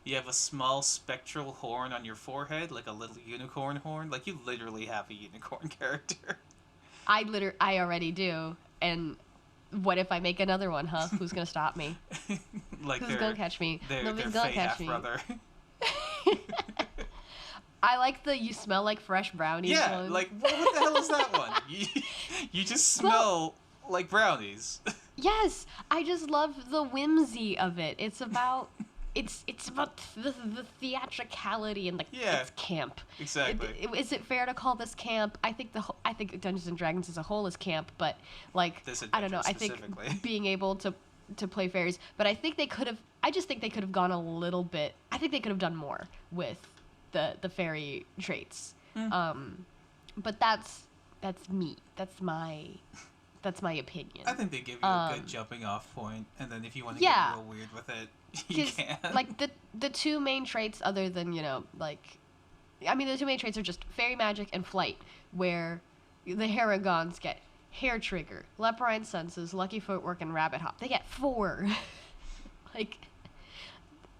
You have a small spectral horn on your forehead, like a little unicorn horn. Like you literally have a unicorn character. I already do, and. What if I make another one, huh? Who's gonna stop me? Like who's gonna catch me? Nobody's gonna catch me. Brother. I like the you smell like fresh brownies one. Like what the hell is that one? You just smell like brownies. Yes, I just love the whimsy of it. It's about the theatricality and it's camp. Exactly. Is it fair to call this camp? I think Dungeons and Dragons as a whole is camp, but like I don't know. I think being able to to play fairies, but I think they could have. I just think they could have gone a little bit. I think they could have done more with the fairy traits. But that's me. That's my opinion. I think they give you a good jumping off point, and then if you want to get real weird with it, you can. Like the two main traits, other than the two main traits are just fairy magic and flight, where the Haragons get hair trigger, leporine senses, lucky footwork, and rabbit hop. They get 4. Like,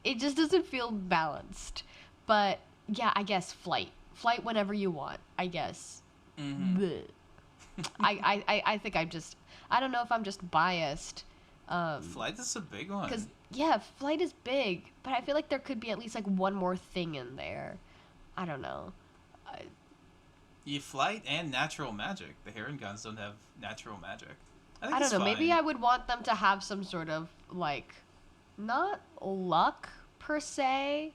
it just doesn't feel balanced. But yeah, I guess flight whenever you want, I guess. I think I don't know if I'm just biased. Flight is a big one. Because flight is big, but I feel like there could be at least like one more thing in there. I don't know. You flight and natural magic. The Herringons don't have natural magic. I don't know. Fine. Maybe I would want them to have some sort of like, not luck per se,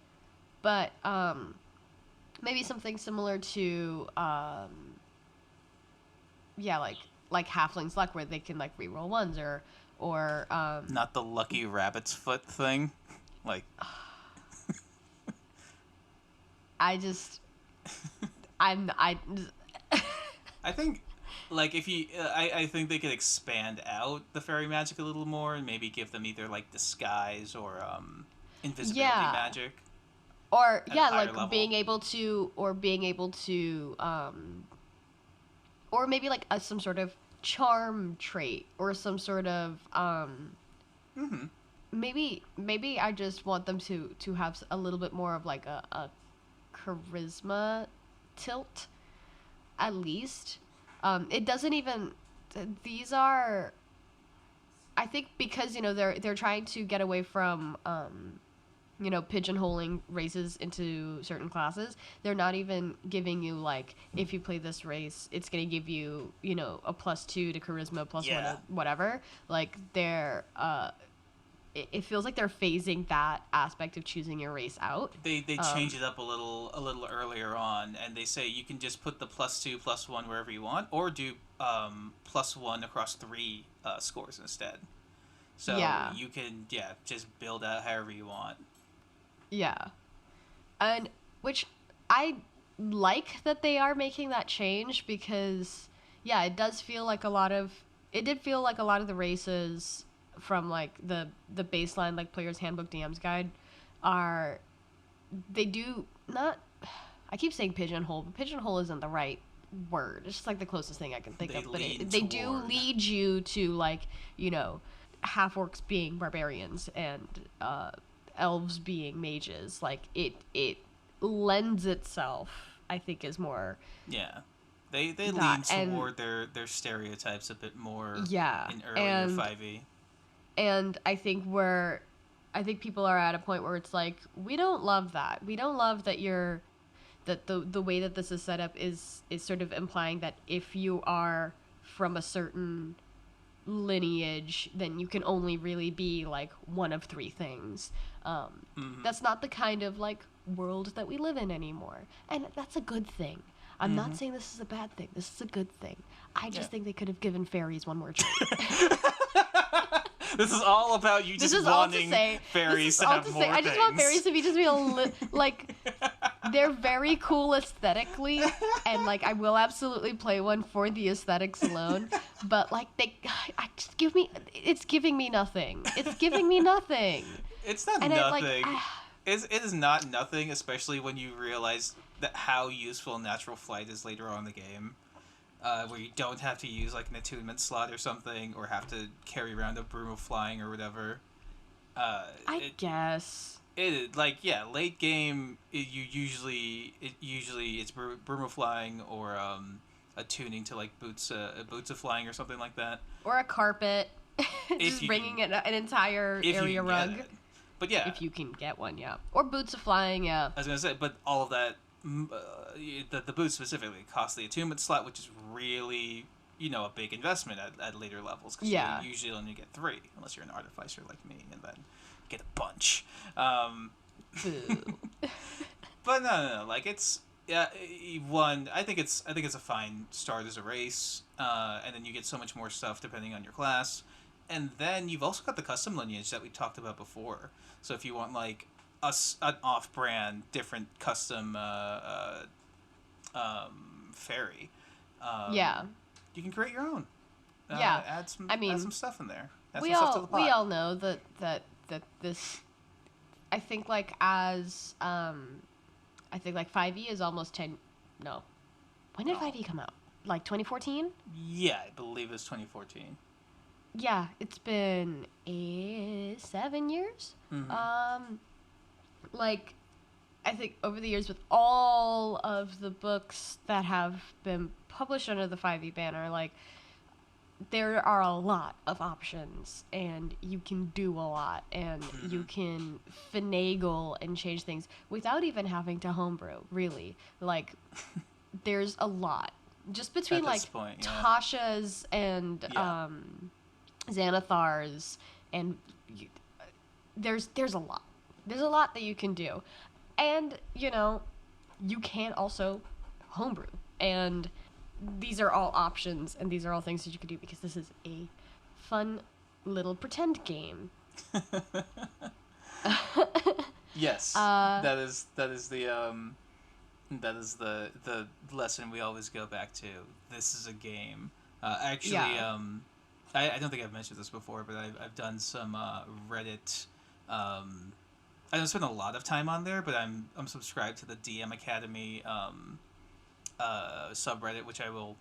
but maybe something similar to like halfling's luck, where they can like reroll ones or not the lucky rabbit's foot thing, like. I think, like, if you, I think they could expand out the fairy magic a little more and maybe give them either like disguise or invisibility magic. Or like level. being able to, or maybe like some sort of charm trait or some sort of maybe I just want them to have a little bit more of like a charisma tilt, at least. It doesn't even, these are, I think, because they're trying to get away from pigeonholing races into certain classes. They're not even giving you like, if you play this race, it's gonna give you a +2 to charisma, +1 to whatever. Like they're it feels like they're phasing that aspect of choosing your race out. They change it up a little earlier on, and they say you can just put the +2, +1 wherever you want, or do +1 across 3 scores instead. So you can just build out however you want. Yeah, and which I like that they are making that change, because it does feel like it did feel like a lot of the races from like the baseline like player's handbook DM's guide they do not, I keep saying pigeonhole, but pigeonhole isn't the right word. It's just like the closest thing I can think of. But they do lead you to like, half orcs being barbarians and elves being mages. Like it lends itself, I think, is more. Yeah. They lean toward their stereotypes a bit more in earlier 5e. And I think people are at a point where it's like, we don't love that. We don't love that the way that this is set up is sort of implying that if you are from a certain lineage, then you can only really be like one of 3 things. That's not the kind of like world that we live in anymore, and that's a good thing. I'm not saying this is a bad thing. This is a good thing. I just think they could have given fairies one more trait. This is all about you just wanting fairies to have more things. I just want fairies to be like, they're very cool aesthetically, and like I will absolutely play one for the aesthetics alone. But like it's giving me nothing. It's giving me nothing. It's not nothing. It is not nothing, especially when you realize that how useful natural flight is later on in the game. Where you don't have to use like an attunement slot or something, or have to carry around a broom of flying or whatever. I guess. It late game. It's broom of flying or attuning to like boots of flying or something like that. Or a carpet, just bringing an entire area rug. But if you can get one, or boots of flying, I was gonna say, but all of that. The boots specifically cost the attunement slot, which is really a big investment at later levels, because you usually only get 3 unless you're an artificer like me, and then get a bunch. But no, like it's one. I think it's a fine start as a race, and then you get so much more stuff depending on your class, And then you've also got the custom lineage that we talked about before. So if you want like an off-brand, different custom fairy, Yeah. you can create your own. Yeah. Add some. I mean, add some stuff in there. Add we some stuff to the pot. all know that this. I think like as I think like 5e is almost 10. No, when did 5e come out? Like 2014? Yeah, I believe it's 2014. Yeah, it's been 7 years. Mm-hmm. Like, I think over the years with all of the books that have been published under the 5e banner, like, there are a lot of options, and you can do a lot, and you can finagle and change things without even having to homebrew, really. Like, there's a lot. Just between, like, point, yeah. Tasha's and Xanathar's, and there's a lot. There's a lot that you can do. And, you know, you can also homebrew. And these are all options, and these are all things that you can do, because this is a fun little pretend game. Yes, that is the lesson we always go back to. This is a game. Actually, I don't think I've mentioned this before, but I've done some Reddit. I don't spend a lot of time on there, but I'm subscribed to the DM Academy subreddit, which I will,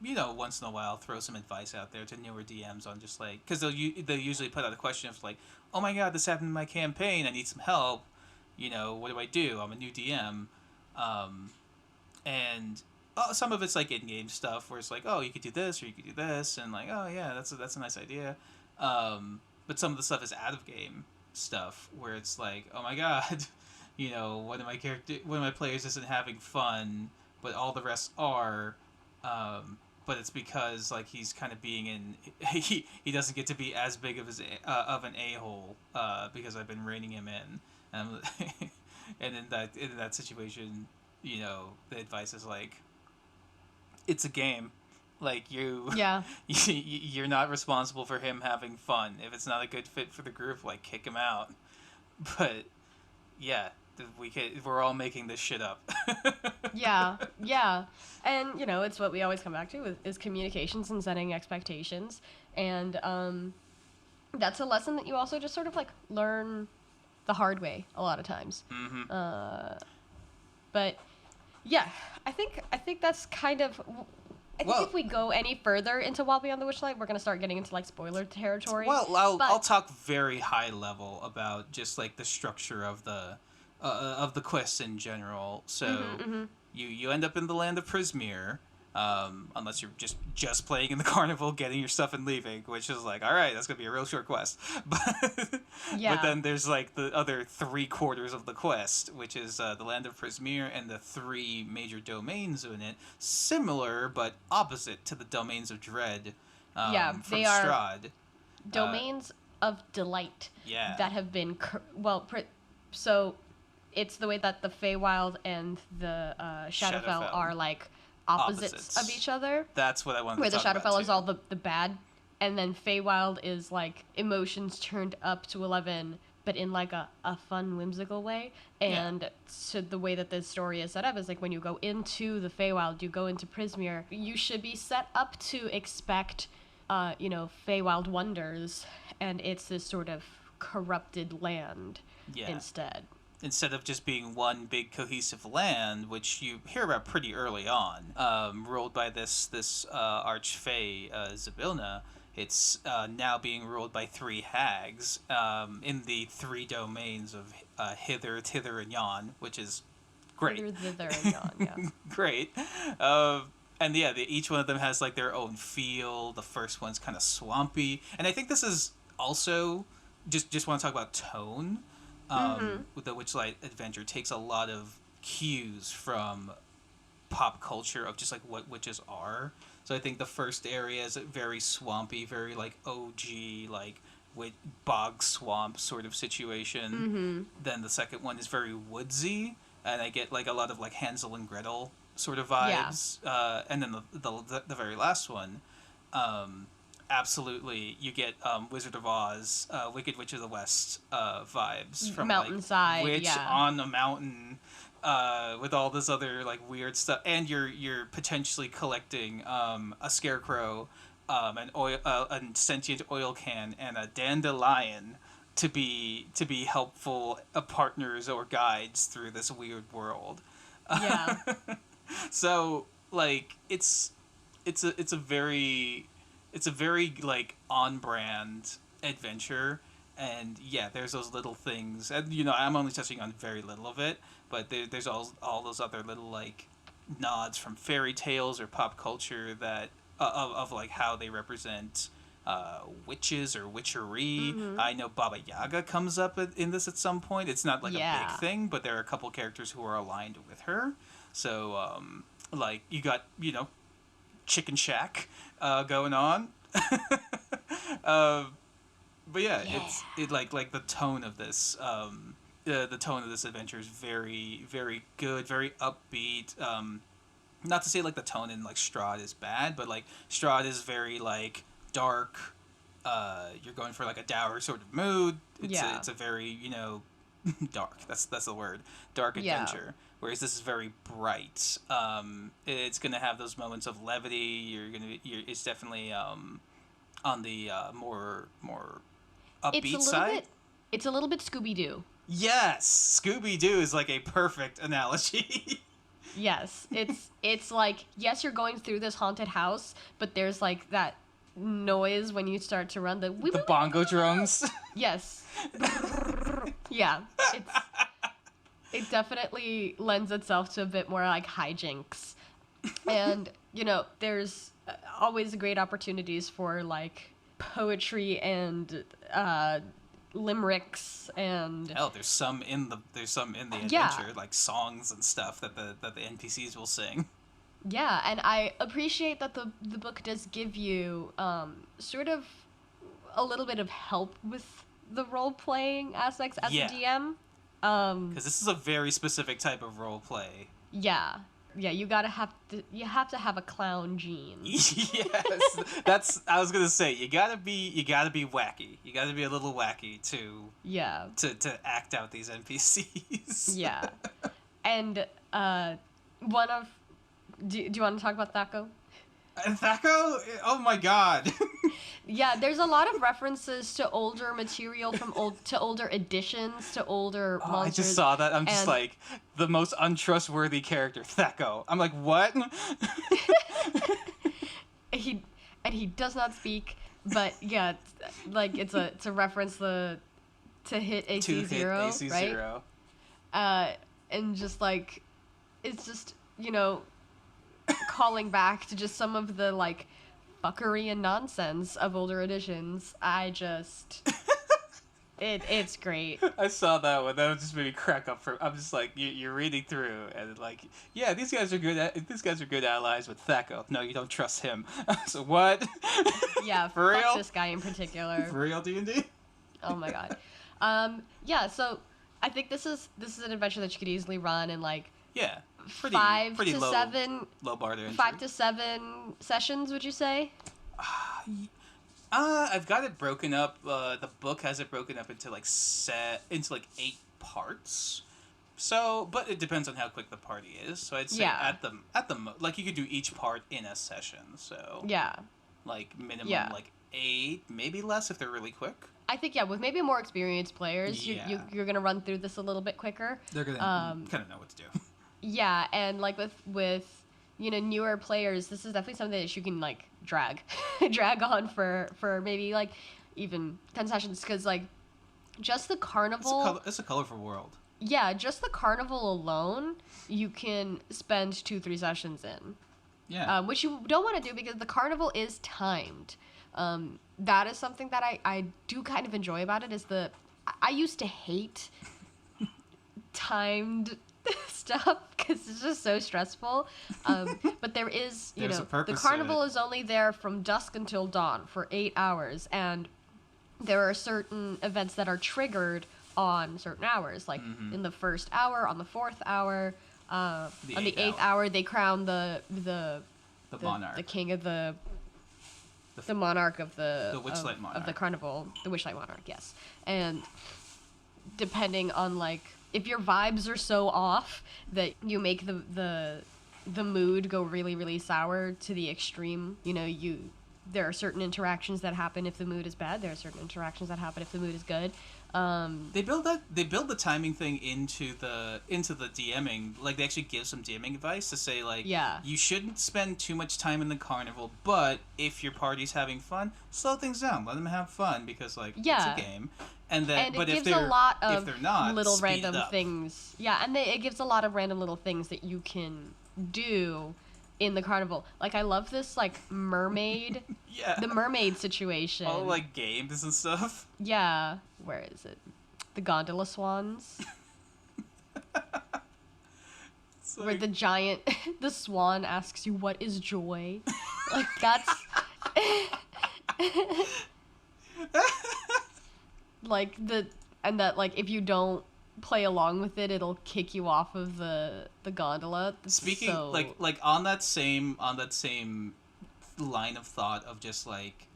once in a while throw some advice out there to newer DMs on just like, because they'll usually put out a question of like, oh my god, this happened in my campaign, I need some help. What do I do? I'm a new DM, and some of it's like in-game stuff where it's like, oh, you could do this or you could do this, and like, oh yeah, that's a nice idea. But some of the stuff is out of game stuff where it's like, oh my god, one of my players isn't having fun, but all the rest are. But it's because like he's kind of being he doesn't get to be as big of an a-hole because I've been reining him in. And in that situation, the advice is like, it's a game. Like you're not responsible for him having fun. If it's not a good fit for the group, like kick him out. But yeah, we're all making this shit up. yeah, and it's what we always come back to is communications and setting expectations, and that's a lesson that you also just sort of like learn the hard way a lot of times. Mm-hmm. But yeah, I think that's kind of. I think if we go any further into Wild Beyond the Witchlight, we're gonna start getting into like spoiler territory. Well, I'll talk very high level about just like the structure of the quests in general. So you end up in the land of Prismere, unless you're just playing in the carnival, getting your stuff and leaving, which is like, all right, that's gonna be a real short quest. But then there's like the other 3/4 of the quest, which is the land of Prismere and the 3 major domains in it, similar but opposite to the domains of Dread. From they are Strahd. Domains of delight. Yeah. That have been so it's the way that the Feywild and the Shadowfell are like opposites of each other. That's what I wanted to talk about. Where the Shadowfell too. is all the bad, and then Feywild is like emotions turned up to 11, but in like a fun, whimsical way. And so the way that this story is set up is like when you go into the Feywild, you go into Prismere, you should be set up to expect, Feywild wonders, and it's this sort of corrupted land instead. Instead of just being one big cohesive land, which you hear about pretty early on, ruled by this archfey Zybilna, it's now being ruled by 3 hags in the 3 domains of Hither, Thither, and Yon, which is great. Hither, Thither, and Yon, yeah. Great. And yeah, each one of them has like their own feel. The first one's kind of swampy, and I think this is also just want to talk about tone. With the Witchlight adventure takes a lot of cues from pop culture of just like what witches are. So I think the first area is very swampy, very like OG, like with bog swamp sort of situation. Then the second one is very woodsy, and I get like a lot of like Hansel and Gretel sort of vibes. And then the very last one absolutely, you get Wizard of Oz, Wicked Witch of the West vibes from Mountainside, like witch yeah. on a mountain with all this other like weird stuff, and you're potentially collecting a scarecrow, an sentient oil can, and a dandelion to be helpful partners or guides through this weird world. Yeah. So like it's a very like on brand adventure, and yeah, there's those little things, and I'm only touching on very little of it, but there's all those other little like nods from fairy tales or pop culture that of like how they represent witches or witchery. I know Baba Yaga comes up in this at some point. It's not like a big thing, but there are a couple characters who are aligned with her. So like you got Chicken Shack going on. But yeah, it's like the tone of this the tone of this adventure is very, very good, very upbeat. Not to say like the tone in like Strahd is bad, but like Strahd is very like dark. You're going for like a dour sort of mood. It's a very dark. That's the word. Dark adventure. Whereas this is very bright. It's gonna have those moments of levity. It's definitely on the more upbeat side. It's a little bit Scooby-Doo. Yes, Scooby-Doo is like a perfect analogy. Yes, it's like, yes, you're going through this haunted house, but there's like that noise when you start to run the bongo drums. Yes. Yeah, it definitely lends itself to a bit more like hijinks. And, there's always great opportunities for like poetry and limericks and there's some in the adventure, like songs and stuff that the NPCs will sing. Yeah, and I appreciate that the book does give you sort of a little bit of help with the role playing aspects as a DM. Because this is a very specific type of role play. Yeah. Yeah, you have to have a clown gene. Yes, I was gonna say you gotta be wacky. You gotta be a little wacky to act out these NPCs. Yeah, and do you want to talk about Thaco? Thaco? Oh my god. Yeah, there's a lot of references to older material to older editions, to older monsters. I just saw that. I'm just like, the most untrustworthy character, Thaco. I'm like, what? He does not speak, but yeah, it's a reference to hit AC0, right? And just like, it's just calling back to just some of the like fuckery and nonsense of older editions. It's great. I saw that one. That just made me crack up. I'm just like, you're reading through, and like, yeah, these guys are good allies with Thaco. No, you don't trust him. So what? Yeah, for real. This guy in particular. For real, D&D. Oh my god. Yeah. So I think this is an adventure that you could easily run in like. Yeah. Pretty 5 to low, 7 low bar to entry. 5 to 7 sessions, would you say? I've got it broken up. The book has it broken up into like 8 parts. So, but it depends on how quick the party is. So I'd say at the like you could do each part in a session. So yeah, like minimum like 8, maybe less if they're really quick. I think with maybe more experienced players, you're gonna run through this a little bit quicker. They're gonna kind of know what to do. Yeah, and like with newer players, this is definitely something that you can like drag on for maybe like even 10 sessions, because like just the carnival. It's a colorful world. Yeah, just the carnival alone, you can spend 2-3 sessions in. Yeah. Which you don't want to do because the carnival is timed. That is something that I do kind of enjoy about it. I used to hate timed stuff because it's just so stressful. But there is, the carnival is only there from dusk until dawn for 8 hours, and there are certain events that are triggered on certain hours, like in the first hour, on the 4th hour, on the 8th hour, they crown the monarch, the king of the the monarch of the Witchlight monarch of the carnival, the Witchlight monarch, yes. And depending on like if your vibes are so off that you make the mood go really really sour to the extreme, you know, there are certain interactions that happen if the mood is bad. There are certain interactions that happen if the mood is good. They build the timing thing into the DMing. Like they actually give some DMing advice to say like, you shouldn't spend too much time in the carnival, but if your party's having fun, slow things down, let them have fun because like it's a game. And then, but if they're not, little speed random it up. things. Yeah, and it gives a lot of random little things that you can do in the carnival. Like I love this like mermaid the mermaid situation. All like games and stuff. Yeah. Where is it? The gondola swans. Where the giant the swan asks you what is joy. Like that's like that like if you don't play along with it, it'll kick you off of the gondola. Speaking like on that same line of thought of just like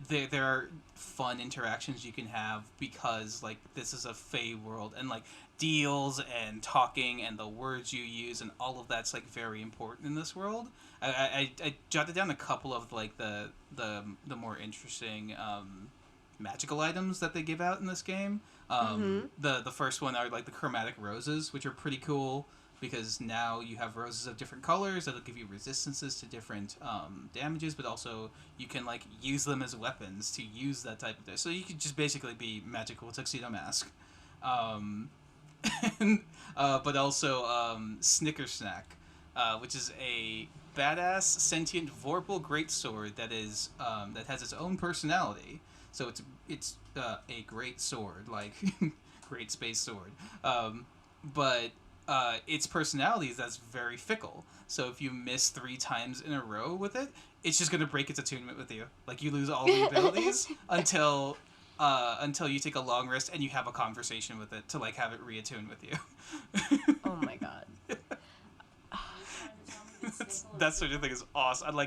there are fun interactions you can have because like this is a Fey world and like deals and talking and the words you use and all of that's like very important in this world. I jotted down a couple of like the more interesting magical items that they give out in this game. The first one are like the Chromatic Roses, which are pretty cool because now you have roses of different colors that'll give you resistances to different damages, but also you can like use them as weapons to use that type of thing. So you could just basically be Magical Tuxedo Mask. But also Snicker Snack, which is a badass sentient Vorpal greatsword that is that has its own personality. So it's a great sword, like great space sword. But its personality is that's very fickle. So if you miss 3 times in a row with it, it's just gonna break its attunement with you. Like you lose all the abilities until you take a long rest and you have a conversation with it to like have it reattune with you. Oh my god. That sort of thing is awesome.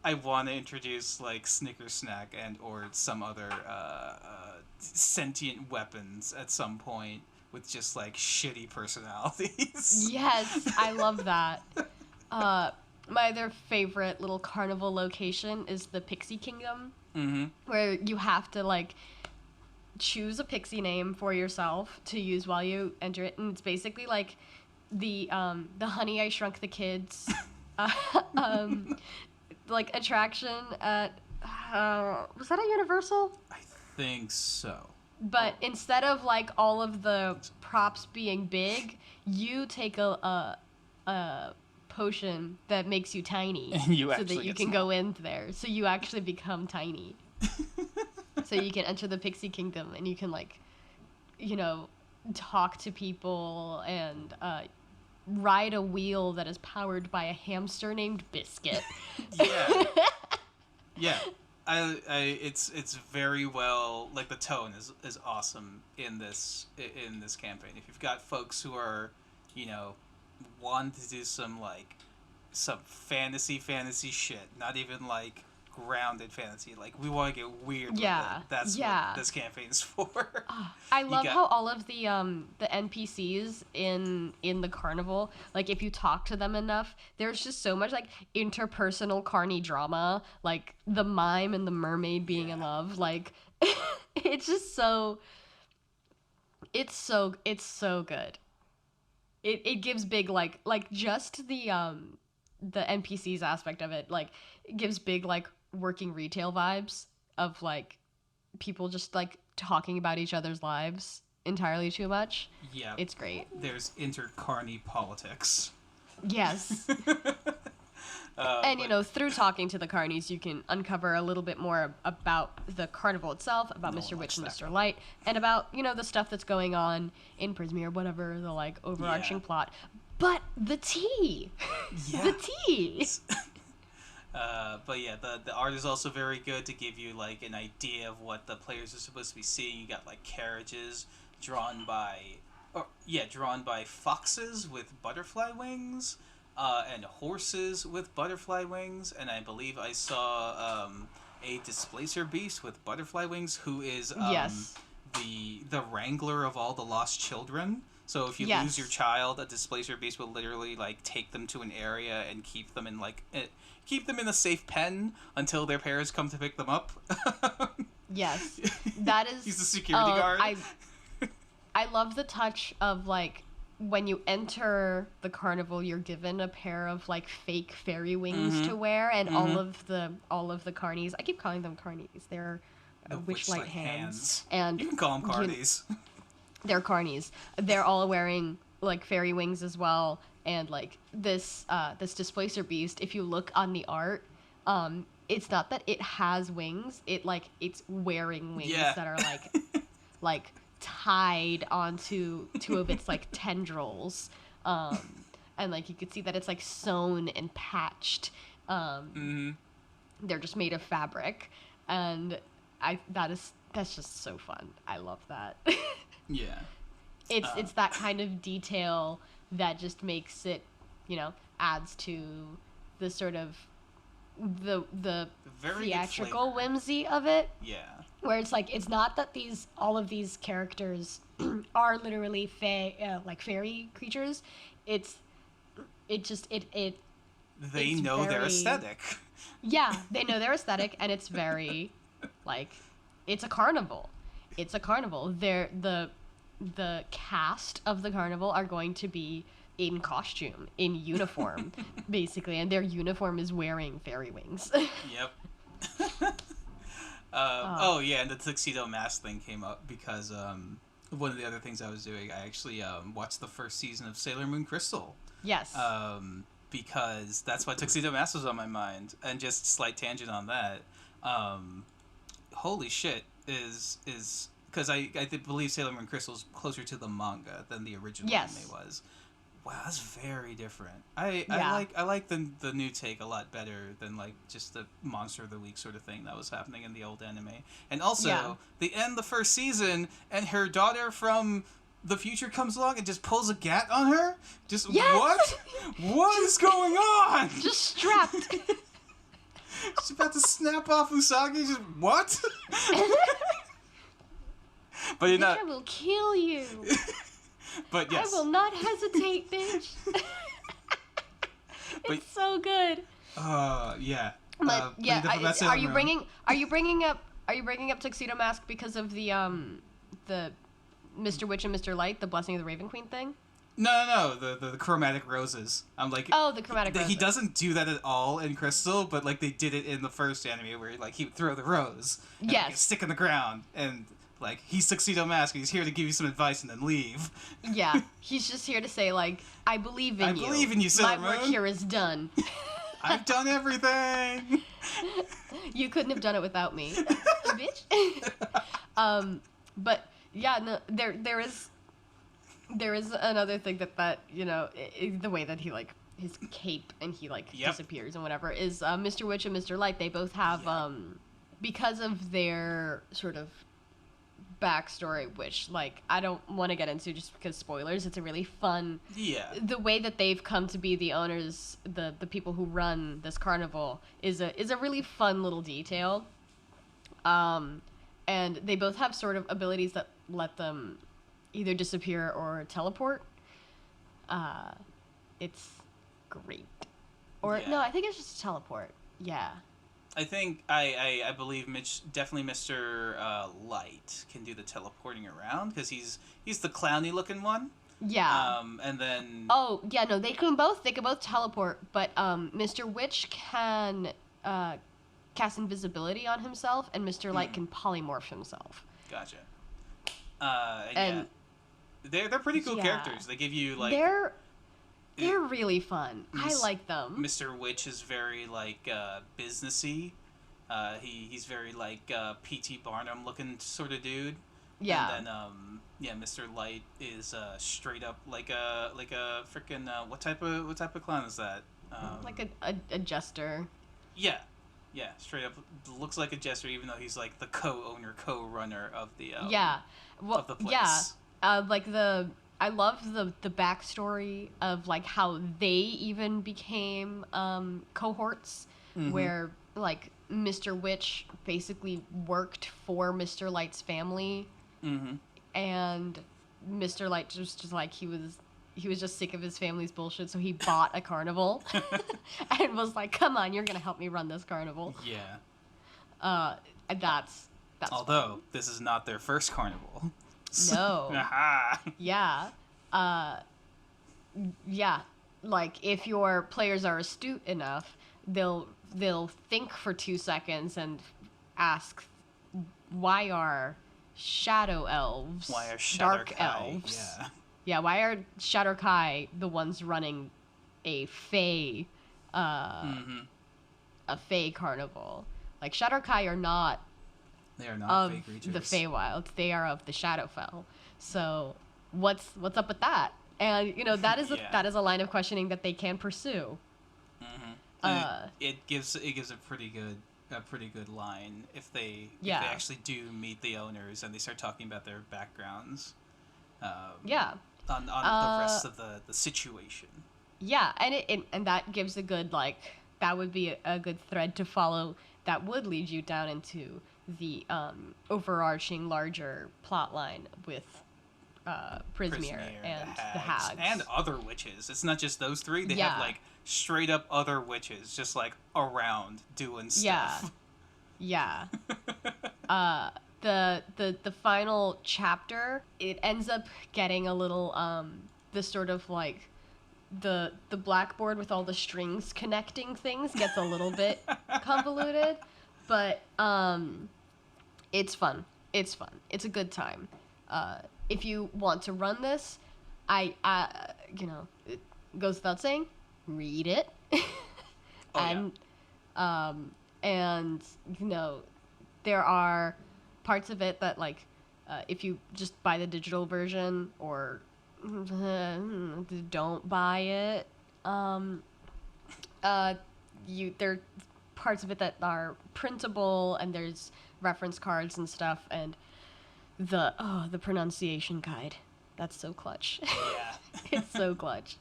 I want to introduce like Snicker Snack and or some other sentient weapons at some point with just like shitty personalities. Yes, I love that. My other favorite little carnival location is the Pixie Kingdom, where you have to like choose a pixie name for yourself to use while you enter it, and it's basically like the Honey I Shrunk the Kids like attraction at was that at Universal? I think so. But instead of like all of the props being big, you take a potion that makes you tiny, so that you can go in there. So you actually become tiny. So you can enter the Pixie Kingdom and you can like, you know, talk to people and ride a wheel that is powered by a hamster named Biscuit. Yeah. It's very well, like the tone is awesome in this campaign. If you've got folks who are, you know, want to do some fantasy shit, not even like grounded fantasy, like we want to get weird with it. That's what this campaign's for. I love how all of the NPCs in the carnival, like if you talk to them enough, there's just so much like interpersonal carny drama, like the mime and the mermaid being in love, like it's just so good. It gives big like just the NPCs aspect of it, like it gives big like working retail vibes of like people just like talking about each other's lives entirely too much. Yeah. It's great. There's inter-carny politics. Yes. And, you know, through talking to the carnies, you can uncover a little bit more about the carnival itself, about Mr. Witch and Mr. Light, and about, you know, the stuff that's going on in Prismy or whatever, the, like, overarching plot. But the tea! Yeah. The tea! But yeah, the art is also very good to give you, like, an idea of what the players are supposed to be seeing. You got, like, carriages drawn by foxes with butterfly wings. and horses with butterfly wings, and I believe I saw a displacer beast with butterfly wings who is Yes. the wrangler of all the lost children. So if you Yes. lose your child, a displacer beast will literally like take them to an area and keep them in keep them in a safe pen until their parents come to pick them up. Yes. That is. He's the security guard. I love the touch of like when you enter the carnival, you're given a pair of like fake fairy wings to wear, and all of the carnies. I keep calling them carnies. They're witchlight hands. And you can call them carnies. They're carnies. They're all wearing like fairy wings as well, and like this displacer beast. If you look on the art, it's not that it has wings. It's wearing wings that are like tied onto two of its like tendrils, and like you could see that it's like sewn and patched. They're just made of fabric, and that's just so fun. I love that. Yeah. It's that kind of detail that just makes it, adds to the sort of the very theatrical whimsy of it. Yeah. Where it's like, it's not that all of these characters are literally fairy creatures. They know their aesthetic. Yeah, they know their aesthetic, and it's very like, it's a carnival. It's a carnival. The cast of the carnival are going to be in costume, in uniform, basically, and their uniform is wearing fairy wings. Yep. Oh yeah, and the tuxedo mask thing came up because one of the other things I was doing, I actually watched the first season of Sailor Moon Crystal. Yes. Because that's why tuxedo mask was on my mind, and just slight tangent on that. Holy shit is because I believe Sailor Moon Crystal is closer to the manga than the original anime was. Wow, that's very different. I like the new take a lot better than like just the Monster of the Week sort of thing that was happening in the old anime. And also, they end the first season and her daughter from the future comes along and just pulls a gat on her. Just what? What is going on? Just strapped. She's about to snap off Usagi. Just what? But you're not. I will kill you. But yes. I will not hesitate, bitch. It's so good. Yeah. But are you bringing up Tuxedo Mask because of the Mr. Witch and Mr. Light, the Blessing of the Raven Queen thing? No. The Chromatic Roses. I'm like. Oh, the Chromatic Roses. He doesn't do that at all in Crystal, but like they did it in the first anime where like he would throw the rose. And, like, stick in the ground and. Like, he's Tuxedo Mask, and he's here to give you some advice and then leave. Yeah, he's just here to say, like, I believe in you. I believe in you, Sailor Moon. My work here is done. I've done everything! You couldn't have done it without me, bitch. But, yeah, no, there is another thing that the way that he, like, his cape and he, like, disappears and whatever, is Mr. Witch and Mr. Light, they both have, because of their sort of backstory, which like I don't want to get into just because spoilers, it's a really fun the way that they've come to be the owners, the people who run this carnival is a really fun little detail, and they both have sort of abilities that let them either disappear or teleport. It's great. No, I think it's just teleport. I think I believe definitely Mr. Light can do the teleporting around because he's the clowny looking one. Yeah. And then. Oh yeah, no, they can both teleport, but Mr. Witch can cast invisibility on himself, and Mr. Light can polymorph himself. Gotcha. And they're pretty cool characters. They give you like. They're really fun. I like them. Mr. Witch is very, like, businessy. He's very, like, P.T. Barnum looking sort of dude. Yeah. And then, Mr. Light is straight up like a freaking what type of clown is that? Like a jester. Yeah, straight up looks like a jester, even though he's like the co-owner, co-runner of the of the place. Yeah. Like I love the backstory of like how they even became cohorts, where like Mr. Witch basically worked for Mr. Light's family, and Mr. Light just like he was just sick of his family's bullshit, so he bought a carnival and was like, "Come on, you're gonna help me run this carnival." Yeah. And that's Although fun. this is not their first carnival. No. Aha. Yeah. Yeah. Like if your players are astute enough, they'll think for 2 seconds and ask, why are shadow elves, Why are dark Shadar-kai? elves? Yeah. Yeah, why are Shadar-kai the ones running a Fey a Fey carnival? Like Shadar-kai are not They are not of Fey creatures. the Feywild. They are of the Shadowfell. So what's up with that? And that is that is a line of questioning that they can pursue. It gives a pretty good line if they actually do meet the owners and they start talking about their backgrounds. On the rest of the situation. Yeah, and that gives a good that would be a good thread to follow. That would lead you down into the overarching larger plot line with Prismeer and the Hags. And other witches. It's not just those three. They have straight up other witches just around doing stuff. Yeah. The final chapter, it ends up getting a little the sort of the blackboard with all the strings connecting things gets a little bit convoluted, but it's fun. It's fun. It's a good time. If you want to run this, it goes without saying, read it. And there are parts of it that if you just buy the digital version or don't buy it, there are parts of it that are printable, and there's reference cards and stuff, and the pronunciation guide, that's so clutch. Yeah. It's so clutch.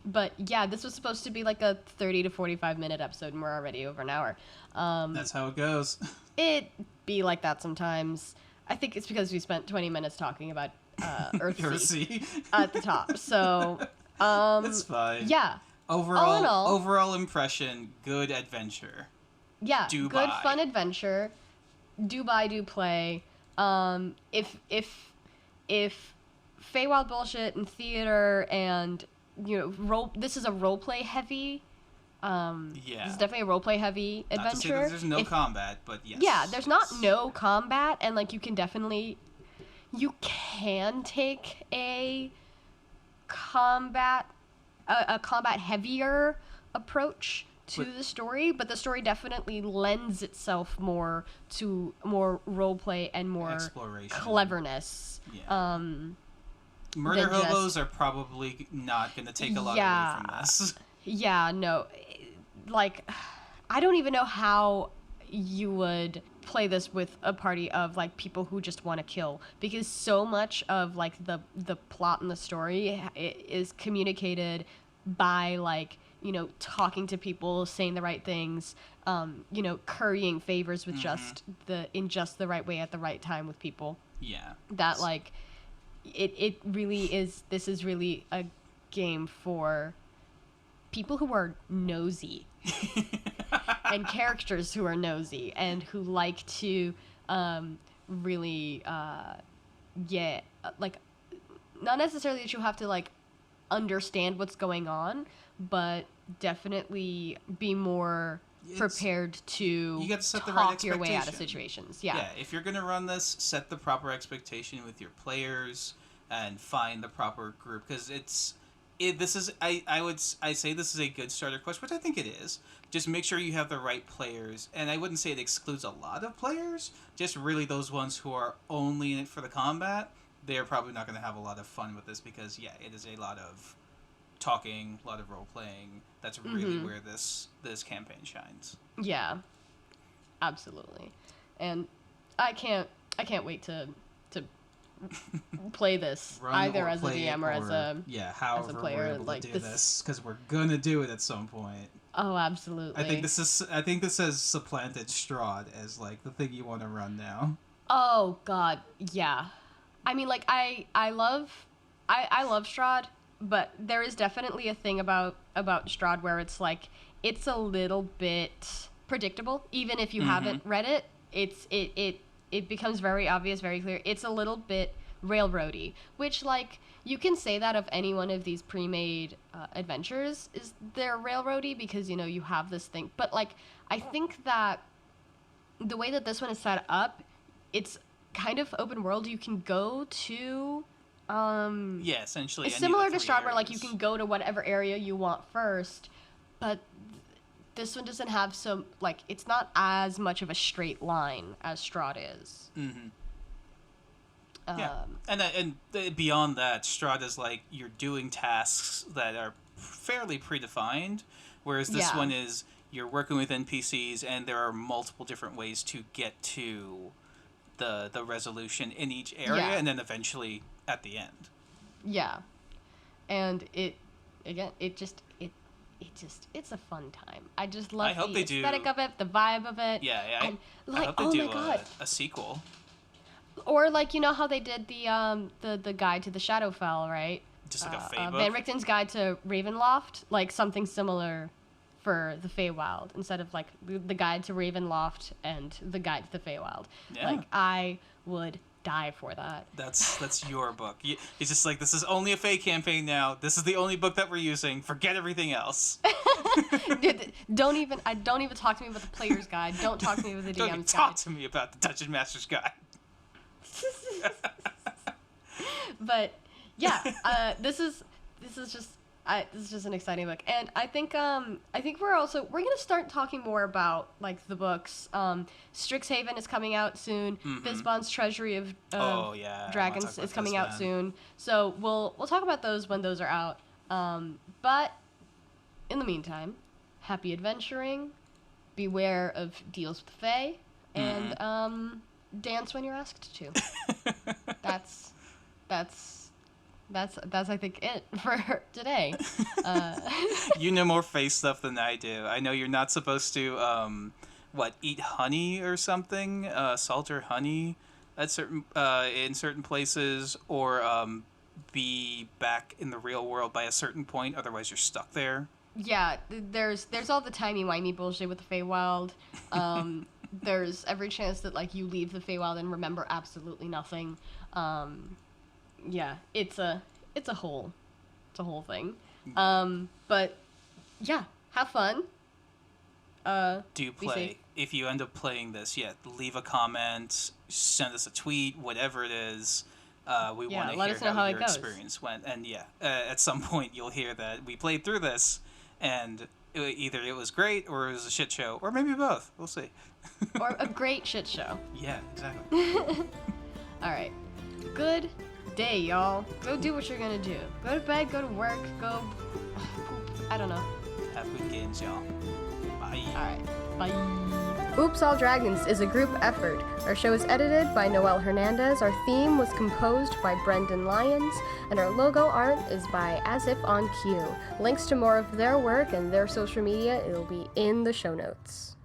But yeah, this was supposed to be a 30 to 45 minute episode, and we're already over an hour. That's how it goes. It be like that sometimes. I think it's because we spent 20 minutes talking about Earthsea at the top. So that's fine. Yeah. Overall impression, good adventure. Yeah, do good buy. Fun adventure. Do buy, do play. If Feywild bullshit and theater and this is a roleplay heavy. This is definitely a roleplay heavy adventure. Not to say that there's no combat, but yes. Yeah, there's not no combat, and you can take a combat heavier approach to the story, but the story definitely lends itself more to more roleplay and more exploration, cleverness. Yeah. Murder hobos are probably not going to take a lot away from this. Yeah, no. I don't even know how you would play this with a party of people who just want to kill, because so much of the plot and the story is communicated by talking to people, saying the right things, currying favors with just the right way at the right time with people. Yeah. That it really is. This is really a game for people who are nosy and characters who are nosy and who like to really not necessarily that you have to understand what's going on, but definitely be more prepared to talk your way out of situations. Yeah, if you're going to run this, set the proper expectation with your players and find the proper group, because I say this is a good starter quest, which I think it is. Just make sure you have the right players, and I wouldn't say it excludes a lot of players, just really those ones who are only in it for the combat. They're probably not going to have a lot of fun with this, because it is a lot of talking, a lot of role playing. That's really where this campaign shines. Yeah, absolutely. And I can't wait to play this Run either or as a play DM it or as a however player, we're able like, to do this- this because we're gonna do it at some point. Oh, absolutely. I think this has supplanted Strahd as like the thing you want to run now. Oh God, yeah. I mean, like I love Strahd, but there is definitely a thing about Strahd where it's like it's a little bit predictable. Even if you haven't read it, it becomes very obvious, very clear. It's a little bit railroady, which like you can say that of any one of these pre-made adventures is they're railroady because you know you have this thing. But like I think that the way that this one is set up, it's kind of open world. You can go to Yeah, essentially. it's any of the similar to 3 Strahd where like you areas. can go to whatever area you want first, but this one doesn't have so like it's not as much of a straight line as Strahd is. Yeah, and beyond that, Strahd is like you're doing tasks that are fairly predefined, whereas this Yeah. one is you're working with NPCs, and there are multiple different ways to get to the resolution in each area, Yeah. and then eventually at the end. Yeah, and it's a fun time. I just love I hope the they do- aesthetic of it, the vibe of it. Yeah, and I like hope they oh do my God. a sequel. Or like you know how they did the guide to the Shadowfell, right? Just like a Fey book? Van Richten's guide to Ravenloft, like something similar for the Feywild instead of like the guide to Ravenloft and the guide to the Feywild. Yeah. Like I would die for that. That's your book. It's just like, this is only a Fey campaign now. This is the only book that we're using. Forget everything else. don't even talk to me about the player's guide. Don't talk to me about the Don't even DM's talk guide. to me about the Dungeon Master's Guide. But yeah, this is just an exciting book, and I think we're gonna start talking more about like the books. Strixhaven is coming out soon. Fizban's Treasury of Oh, yeah, I wanna Dragons talk about is coming out Fizban. soon. So we'll talk about those when those are out. But in the meantime, happy adventuring. Beware of deals with the Fae, and dance when you're asked to. That's I think it for today. You know more Fey stuff than I do. I know you're not supposed to eat honey or something, salt or honey at certain in certain places, or be back in the real world by a certain point, otherwise you're stuck there. Yeah, there's all the timey-wimey bullshit with the Feywild. There's every chance that like you leave the Feywild and remember absolutely nothing. Yeah, it's a whole thing. But yeah, have fun. Do be play. safe. If you end up playing this, leave a comment, send us a tweet, whatever it is. We want to let hear us know how how it your goes. experience went. And at some point you'll hear that we played through this, and either it was great or it was a shit show, or maybe both. We'll see. Or a great shit show. Yeah, exactly. All right. Good day, y'all. Go do what you're gonna do. Go to bed, go to work, go poop. I don't know. Have good games, y'all. Bye. Alright, bye. Oops All Dragons is a group effort. Our show is edited by Noel Hernandez, our theme was composed by Brendan Lyons, and our logo art is by Azif On Q. Links to more of their work and their social media will be in the show notes.